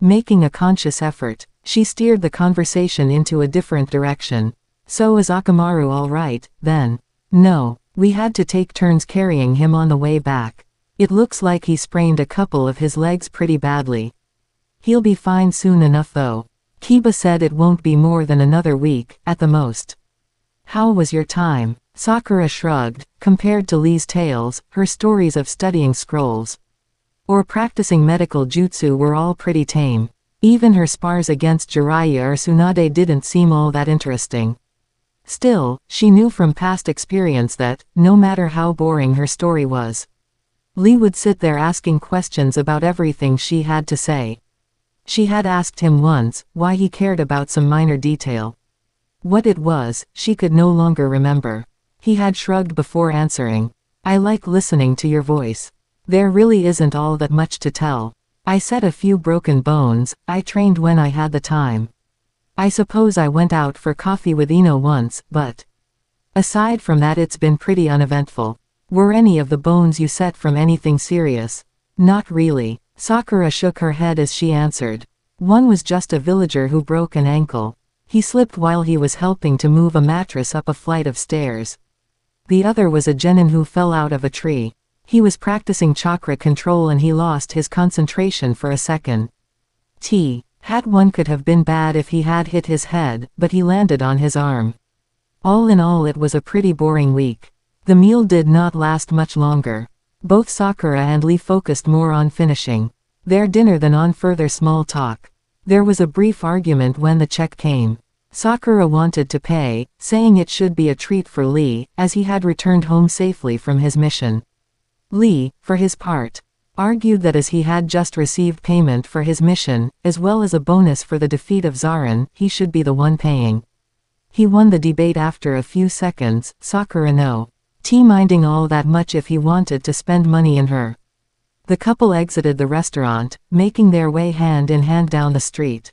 Making a conscious effort, she steered the conversation into a different direction. So is Akamaru all right, then? No. We had to take turns carrying him on the way back. It looks like he sprained a couple of his legs pretty badly. He'll be fine soon enough though. Kiba said it won't be more than another week, at the most. How was your time? Sakura shrugged. Compared to Lee's tales, her stories of studying scrolls or practicing medical jutsu were all pretty tame. Even her spars against Jiraiya or Tsunade didn't seem all that interesting. Still, she knew from past experience that, no matter how boring her story was, Lee would sit there asking questions about everything she had to say. She had asked him once, why he cared about some minor detail. What it was, she could no longer remember. He had shrugged before answering. I like listening to your voice. There really isn't all that much to tell. I set a few broken bones. I trained when I had the time. I suppose I went out for coffee with Ino once, but aside from that it's been pretty uneventful. Were any of the bones you set from anything serious? Not really. Sakura shook her head as she answered. One was just a villager who broke an ankle. He slipped while he was helping to move a mattress up a flight of stairs. The other was a genin who fell out of a tree. He was practicing chakra control and he lost his concentration for a second. Had one could have been bad if he had hit his head, but he landed on his arm. All in all it was a pretty boring week. The meal did not last much longer. Both Sakura and Lee focused more on finishing their dinner than on further small talk. There was a brief argument when the check came. Sakura wanted to pay, saying it should be a treat for Lee, as he had returned home safely from his mission. Lee, for his part, argued that as he had just received payment for his mission, as well as a bonus for the defeat of Zarin, he should be the one paying. He won the debate after a few seconds. Sakura no. Minding all that much if he wanted to spend money in her. The couple exited the restaurant, making their way hand in hand down the street.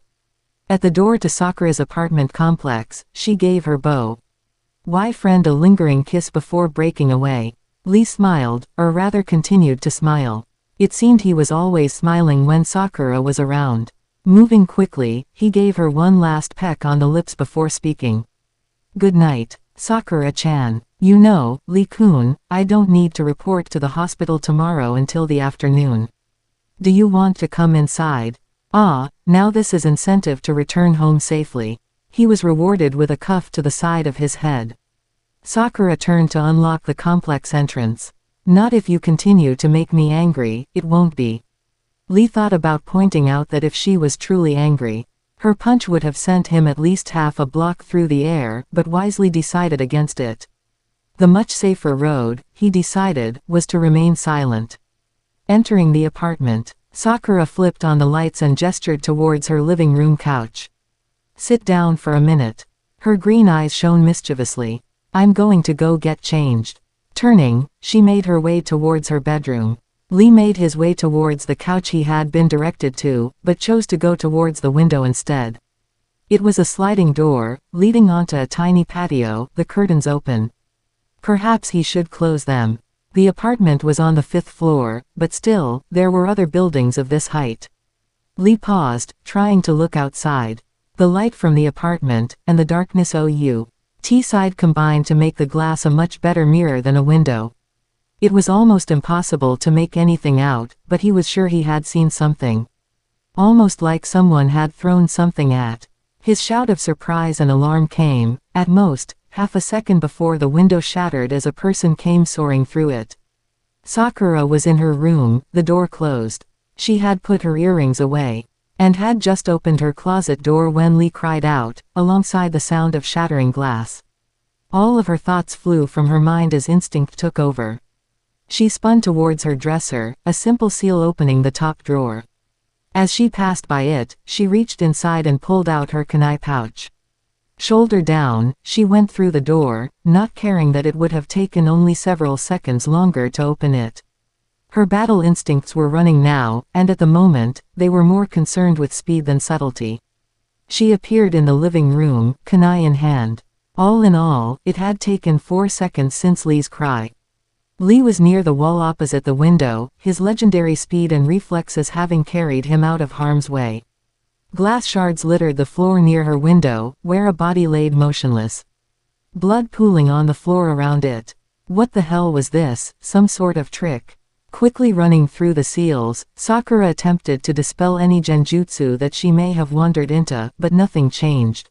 At the door to Sakura's apartment complex, she gave her friend a lingering kiss before breaking away. Lee smiled, or rather continued to smile. It seemed he was always smiling when Sakura was around. Moving quickly, he gave her one last peck on the lips before speaking. Good night, Sakura-chan. You know, Lee-kun, I don't need to report to the hospital tomorrow until the afternoon. Do you want to come inside? Now this is incentive to return home safely. He was rewarded with a cuff to the side of his head. Sakura turned to unlock the complex entrance. Not if you continue to make me angry, it won't be. Lee thought about pointing out that if she was truly angry, her punch would have sent him at least half a block through the air, but wisely decided against it. The much safer road, he decided, was to remain silent. Entering the apartment, Sakura flipped on the lights and gestured towards her living room couch. Sit down for a minute. Her green eyes shone mischievously. I'm going to go get changed. Turning, she made her way towards her bedroom. Lee made his way towards the couch he had been directed to, but chose to go towards the window instead. It was a sliding door, leading onto a tiny patio, the curtains open. Perhaps he should close them. The apartment was on the 5th floor, but still, there were other buildings of this height. Lee paused, trying to look outside. The light from the apartment, and the darkness outside combined to make the glass a much better mirror than a window. It was almost impossible to make anything out, but he was sure he had seen something. Almost like someone had thrown something at. His shout of surprise and alarm came, at most, half a second before the window shattered as a person came soaring through it. Sakura was in her room, the door closed. She had put her earrings away, and had just opened her closet door when Lee cried out, alongside the sound of shattering glass. All of her thoughts flew from her mind as instinct took over. She spun towards her dresser, a simple seal opening the top drawer. As she passed by it, she reached inside and pulled out her kunai pouch. Shoulder down, she went through the door, not caring that it would have taken only several seconds longer to open it. Her battle instincts were running now, and at the moment, they were more concerned with speed than subtlety. She appeared in the living room, kunai in hand. All in all, it had taken 4 seconds since Lee's cry. Lee was near the wall opposite the window, his legendary speed and reflexes having carried him out of harm's way. Glass shards littered the floor near her window, where a body laid motionless. Blood pooling on the floor around it. What the hell was this, some sort of trick? Quickly running through the seals, Sakura attempted to dispel any genjutsu that she may have wandered into, but nothing changed.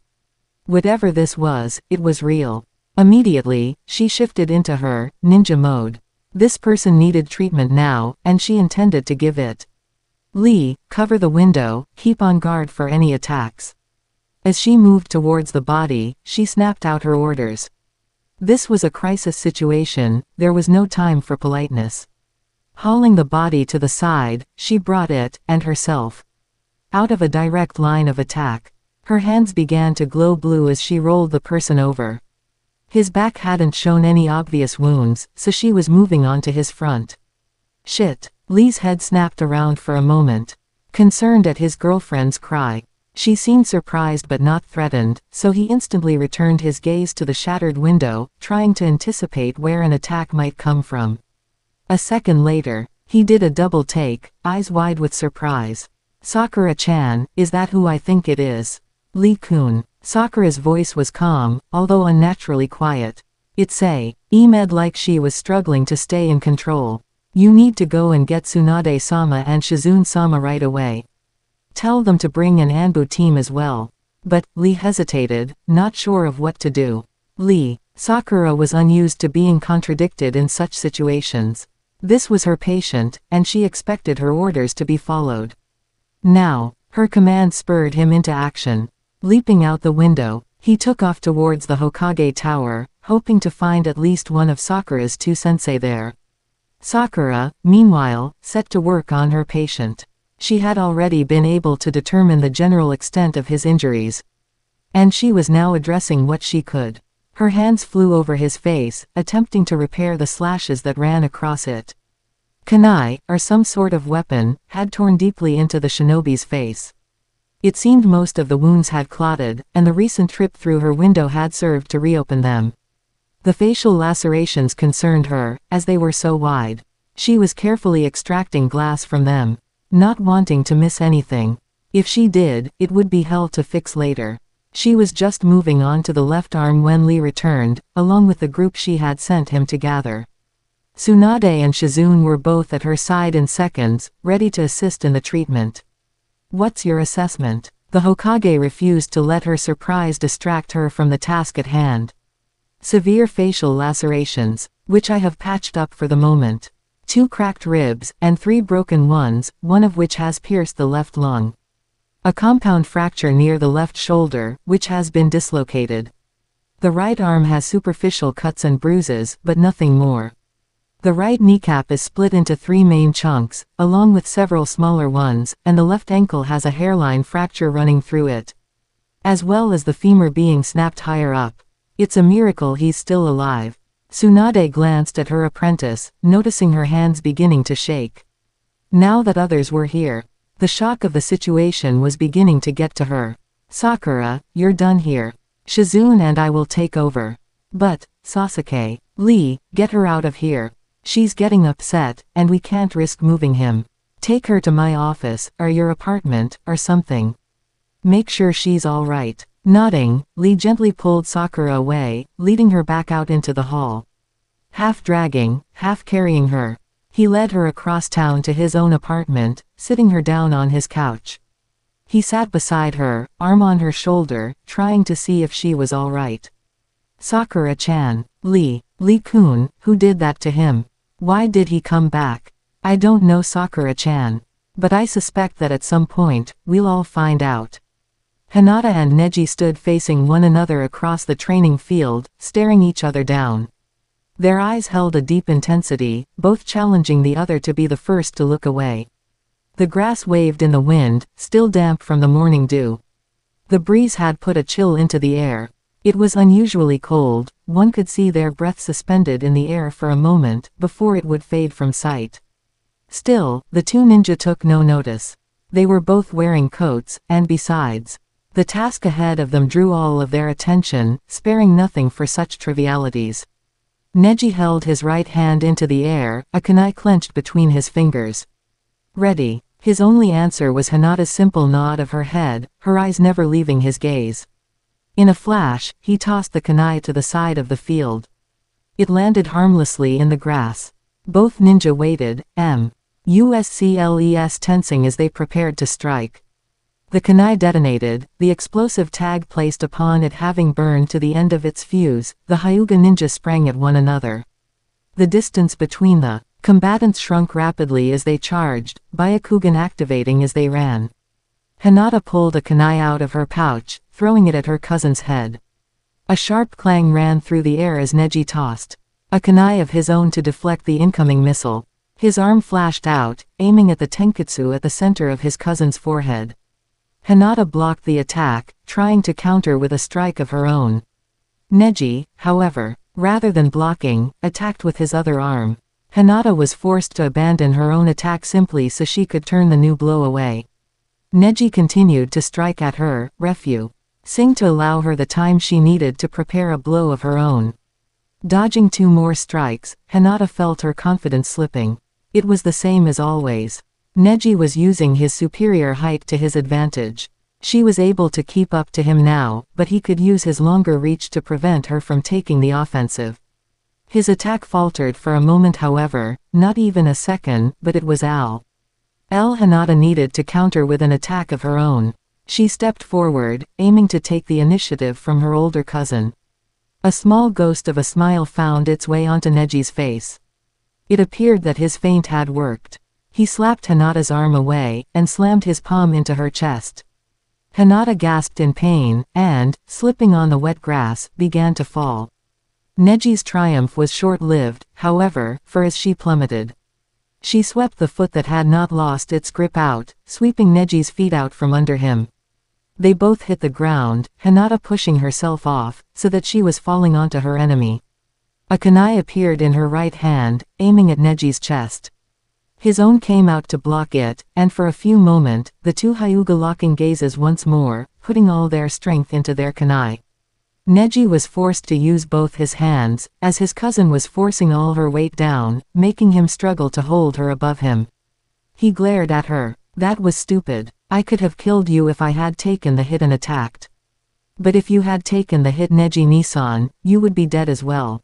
Whatever this was, it was real. Immediately, she shifted into her ninja mode. This person needed treatment now, and she intended to give it. Lee, cover the window, keep on guard for any attacks. As she moved towards the body, she snapped out her orders. This was a crisis situation, there was no time for politeness. Hauling the body to the side, she brought it, and herself, out of a direct line of attack. Her hands began to glow blue as she rolled the person over. His back hadn't shown any obvious wounds, so she was moving on to his front. Shit. Lee's head snapped around for a moment. Concerned at his girlfriend's cry. She seemed surprised but not threatened, so he instantly returned his gaze to the shattered window, trying to anticipate where an attack might come from. A second later, he did a double take, eyes wide with surprise. Sakura-chan, is that who I think it is? Lee-kun. Sakura's voice was calm, although unnaturally quiet. It's Emed like she was struggling to stay in control. You need to go and get Tsunade-sama and Shizune-sama right away. Tell them to bring an Anbu team as well. But, Lee hesitated, not sure of what to do. Lee. Sakura was unused to being contradicted in such situations. This was her patient, and she expected her orders to be followed. Now, her command spurred him into action. Leaping out the window, he took off towards the Hokage Tower, hoping to find at least one of Sakura's two sensei there. Sakura, meanwhile, set to work on her patient. She had already been able to determine the general extent of his injuries. And she was now addressing what she could. Her hands flew over his face, attempting to repair the slashes that ran across it. Kunai, or some sort of weapon, had torn deeply into the shinobi's face. It seemed most of the wounds had clotted, and the recent trip through her window had served to reopen them. The facial lacerations concerned her, as they were so wide. She was carefully extracting glass from them, not wanting to miss anything. If she did, it would be hell to fix later. She was just moving on to the left arm when Lee returned, along with the group she had sent him to gather. Tsunade and Shizune were both at her side in seconds, ready to assist in the treatment. What's your assessment? The Hokage refused to let her surprise distract her from the task at hand. Severe facial lacerations, which I have patched up for the moment. 2 cracked ribs, and 3 broken ones, one of which has pierced the left lung. A compound fracture near the left shoulder, which has been dislocated. The right arm has superficial cuts and bruises, but nothing more. The right kneecap is split into 3 main chunks, along with several smaller ones, and the left ankle has a hairline fracture running through it, as well as the femur being snapped higher up. It's a miracle he's still alive. Tsunade glanced at her apprentice, noticing her hands beginning to shake. Now that others were here, the shock of the situation was beginning to get to her. Sakura, you're done here. Shizune and I will take over. But, Sasuke, Lee, get her out of here. She's getting upset, and we can't risk moving him. Take her to my office, or your apartment, or something. Make sure she's all right. Nodding, Lee gently pulled Sakura away, leading her back out into the hall. Half dragging, half carrying her, he led her across town to his own apartment, sitting her down on his couch. He sat beside her, arm on her shoulder, trying to see if she was all right. Sakura-chan. Lee-kun, who did that to him? Why did he come back? I don't know, Sakura-chan. But I suspect that at some point, we'll all find out. Hinata and Neji stood facing one another across the training field, staring each other down. Their eyes held a deep intensity, both challenging the other to be the first to look away. The grass waved in the wind, still damp from the morning dew. The breeze had put a chill into the air. It was unusually cold, one could see their breath suspended in the air for a moment, before it would fade from sight. Still, the two ninja took no notice. They were both wearing coats, and besides, the task ahead of them drew all of their attention, sparing nothing for such trivialities. Neji held his right hand into the air, a kunai clenched between his fingers. Ready. His only answer was Hinata's simple nod of her head, her eyes never leaving his gaze. In a flash, he tossed the kunai to the side of the field. It landed harmlessly in the grass. Both ninja waited, USCLES tensing as they prepared to strike. The kunai detonated, the explosive tag placed upon it having burned to the end of its fuse. The Hyuga ninja sprang at one another. The distance between the combatants shrunk rapidly as they charged, Byakugan activating as they ran. Hinata pulled a kunai out of her pouch, throwing it at her cousin's head. A sharp clang ran through the air as Neji tossed a kunai of his own to deflect the incoming missile. His arm flashed out, aiming at the tenketsu at the center of his cousin's forehead. Hinata blocked the attack, trying to counter with a strike of her own. Neji, however, rather than blocking, attacked with his other arm. Hinata was forced to abandon her own attack simply so she could turn the new blow away. Neji continued to strike at her, refusing to allow her the time she needed to prepare a blow of her own. Dodging 2 more strikes, Hinata felt her confidence slipping. It was the same as always. Neji was using his superior height to his advantage. She was able to keep up to him now, but he could use his longer reach to prevent her from taking the offensive. His attack faltered for a moment, however, not even a second, but it was all Hinata needed to counter with an attack of her own. She stepped forward, aiming to take the initiative from her older cousin. A small ghost of a smile found its way onto Neji's face. It appeared that his feint had worked. He slapped Hinata's arm away, and slammed his palm into her chest. Hinata gasped in pain, and, slipping on the wet grass, began to fall. Neji's triumph was short-lived, however, for as she plummeted, she swept the foot that had not lost its grip out, sweeping Neji's feet out from under him. They both hit the ground, Hinata pushing herself off, so that she was falling onto her enemy. A kunai appeared in her right hand, aiming at Neji's chest. His own came out to block it, and for a few moments, the two Hyuga locking gazes once more, putting all their strength into their kunai. Neji was forced to use both his hands, as his cousin was forcing all her weight down, making him struggle to hold her above him. He glared at her. That was stupid. I could have killed you if I had taken the hit and attacked. But if you had taken the hit, Neji-Nisan, you would be dead as well.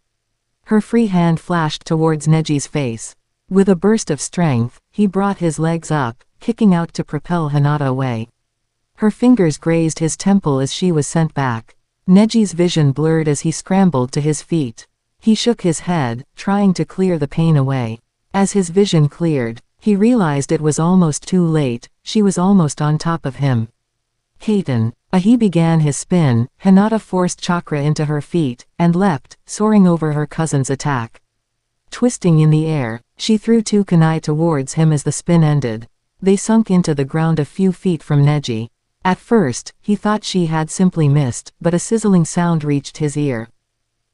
Her free hand flashed towards Neji's face. With a burst of strength, he brought his legs up, kicking out to propel Hinata away. Her fingers grazed his temple as she was sent back. Neji's vision blurred as he scrambled to his feet. He shook his head, trying to clear the pain away. As his vision cleared, he realized it was almost too late. She was almost on top of him. Kaiten. He began his spin. Hinata forced chakra into her feet, and leapt, soaring over her cousin's attack. Twisting in the air, she threw 2 kunai towards him as the spin ended. They sunk into the ground a few feet from Neji. At first, he thought she had simply missed, but a sizzling sound reached his ear.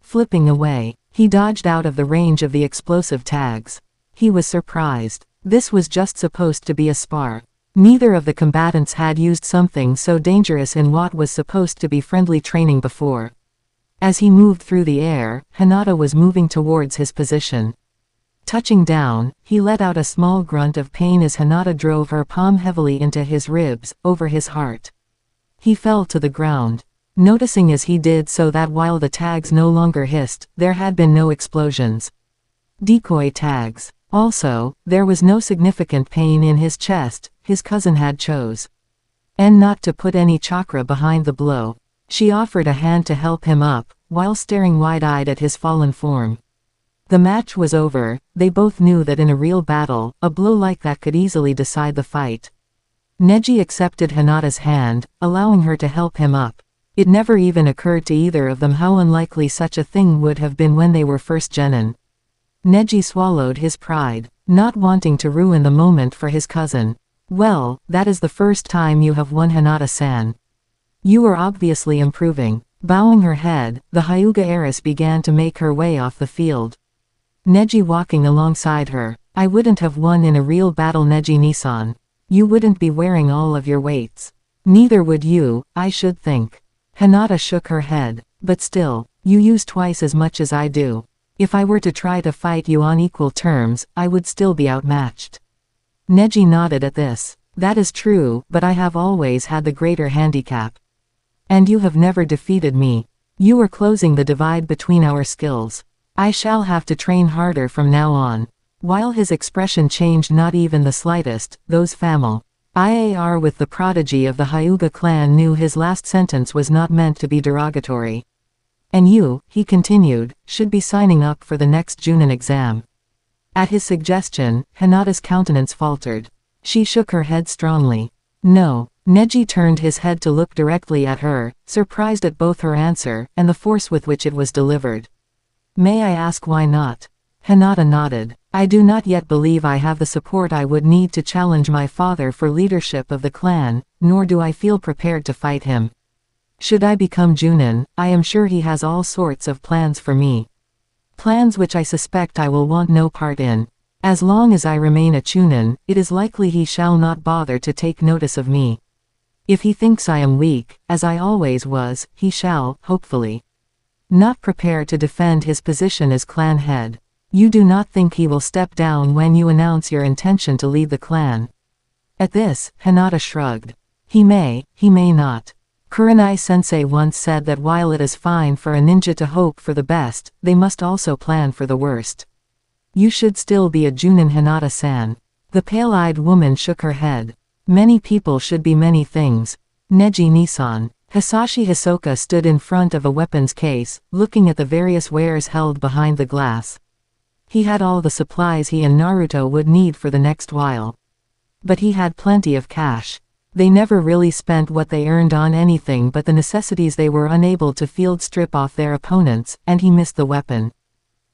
Flipping away, he dodged out of the range of the explosive tags. He was surprised. This was just supposed to be a spar. Neither of the combatants had used something so dangerous in what was supposed to be friendly training before. As he moved through the air, Hinata was moving towards his position. Touching down, he let out a small grunt of pain as Hinata drove her palm heavily into his ribs, over his heart. He fell to the ground, noticing as he did so that while the tags no longer hissed, there had been no explosions. Decoy tags. Also, there was no significant pain in his chest. His cousin had chose and not to put any chakra behind the blow. She offered a hand to help him up, while staring wide-eyed at his fallen form. The match was over. They both knew that in a real battle, a blow like that could easily decide the fight. Neji accepted Hinata's hand, allowing her to help him up. It never even occurred to either of them how unlikely such a thing would have been when they were first genin. Neji swallowed his pride, not wanting to ruin the moment for his cousin. Well, that is the first time you have won, Hinata-san. You are obviously improving. Bowing her head, the Hyuga heiress began to make her way off the field. Neji walking alongside her. I wouldn't have won in a real battle, Neji-Nisan. You wouldn't be wearing all of your weights. Neither would you, I should think. Hinata shook her head. But still, you use twice as much as I do. If I were to try to fight you on equal terms, I would still be outmatched. Neji nodded at this. That is true, but I have always had the greater handicap. And you have never defeated me. You are closing the divide between our skills. I shall have to train harder from now on. While his expression changed not even the slightest, those Famil IAR with the prodigy of the Hyuga clan knew his last sentence was not meant to be derogatory. And you, he continued, should be signing up for the next Junin exam. At his suggestion, Hinata's countenance faltered. She shook her head strongly. No. Neji turned his head to look directly at her, surprised at both her answer, and the force with which it was delivered. May I ask why not? Hinata nodded. I do not yet believe I have the support I would need to challenge my father for leadership of the clan, nor do I feel prepared to fight him. Should I become Junin, I am sure he has all sorts of plans for me. Plans which I suspect I will want no part in. As long as I remain a Chunin, it is likely he shall not bother to take notice of me. If he thinks I am weak, as I always was, he shall, hopefully, not prepare to defend his position as clan head. You do not think he will step down when you announce your intention to lead the clan? At this, Hinata shrugged. He may not. Kurenai-sensei once said that while it is fine for a ninja to hope for the best, they must also plan for the worst. You should still be a Junin, Hinata-san. The pale-eyed woman shook her head. Many people should be many things. Neji-Nisan. Hisashi Hisoka stood in front of a weapons case, looking at the various wares held behind the glass. He had all the supplies he and Naruto would need for the next while. But he had plenty of cash. They never really spent what they earned on anything but the necessities they were unable to field strip off their opponents, and he missed the weapon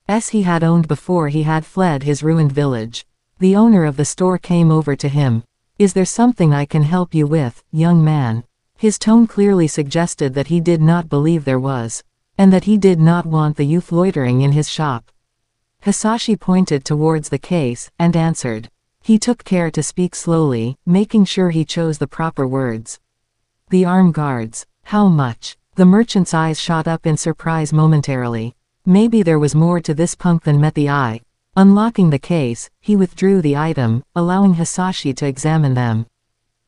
he had owned before he had fled his ruined village. The owner of the store came over to him. Is there something I can help you with, young man? His tone clearly suggested that he did not believe there was, and that he did not want the youth loitering in his shop. Hisashi pointed towards the case, and answered. He took care to speak slowly, making sure he chose the proper words. The arm guards. How much? The merchant's eyes shot up in surprise momentarily. Maybe there was more to this punk than met the eye. Unlocking the case, he withdrew the item, allowing Hisashi to examine them.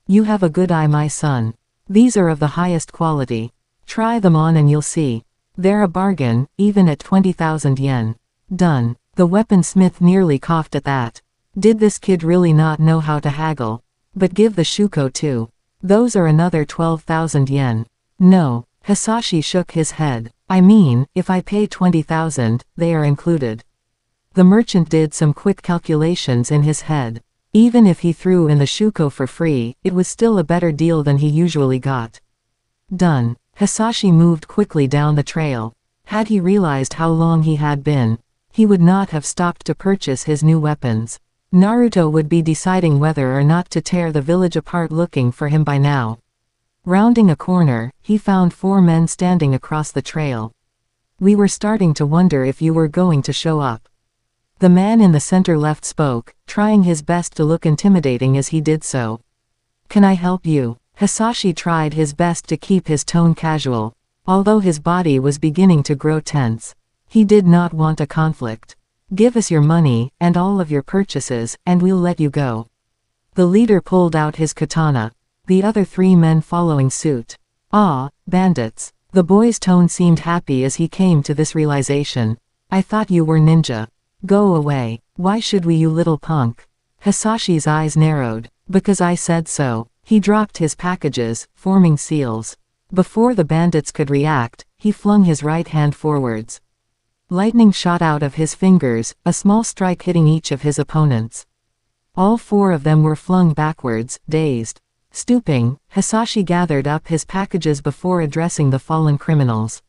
You have a good eye, my son. These are of the highest quality. Try them on and you'll see. They're a bargain, even at 20,000 yen. Done. The weaponsmith nearly coughed at that. Did this kid really not know how to haggle? But give the shuko too. Those are another 12,000 yen. No. Hisashi shook his head. I mean, if I pay 20,000, they are included. The merchant did some quick calculations in his head. Even if he threw in the shuko for free, it was still a better deal than he usually got. Done. Hisashi moved quickly down the trail. Had he realized how long he had been he would not have stopped to purchase his new weapons. Naruto would be deciding whether or not to tear the village apart looking for him by now. Rounding a corner, he found 4 men standing across the trail. "We were starting to wonder if you were going to show up." The man in the center left spoke, trying his best to look intimidating as he did so. "Can I help you?" Hisashi tried his best to keep his tone casual, although his body was beginning to grow tense. He did not want a conflict. "Give us your money, and all of your purchases, and we'll let you go." The leader pulled out his katana, the other 3 men following suit. "Ah, bandits." The boy's tone seemed happy as he came to this realization. "I thought you were ninja. Go away. Why should we, you little punk?" Hisashi's eyes narrowed. "Because I said so." He dropped his packages, forming seals. Before the bandits could react, he flung his right hand forwards. Lightning shot out of his fingers, a small strike hitting each of his opponents. All 4 of them were flung backwards, dazed. Stooping, Hisashi gathered up his packages before addressing the fallen criminals.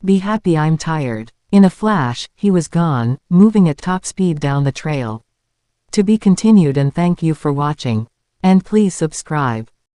"Be happy I'm tired." In a flash, he was gone, moving at top speed down the trail. To be continued, and thank you for watching. And please subscribe.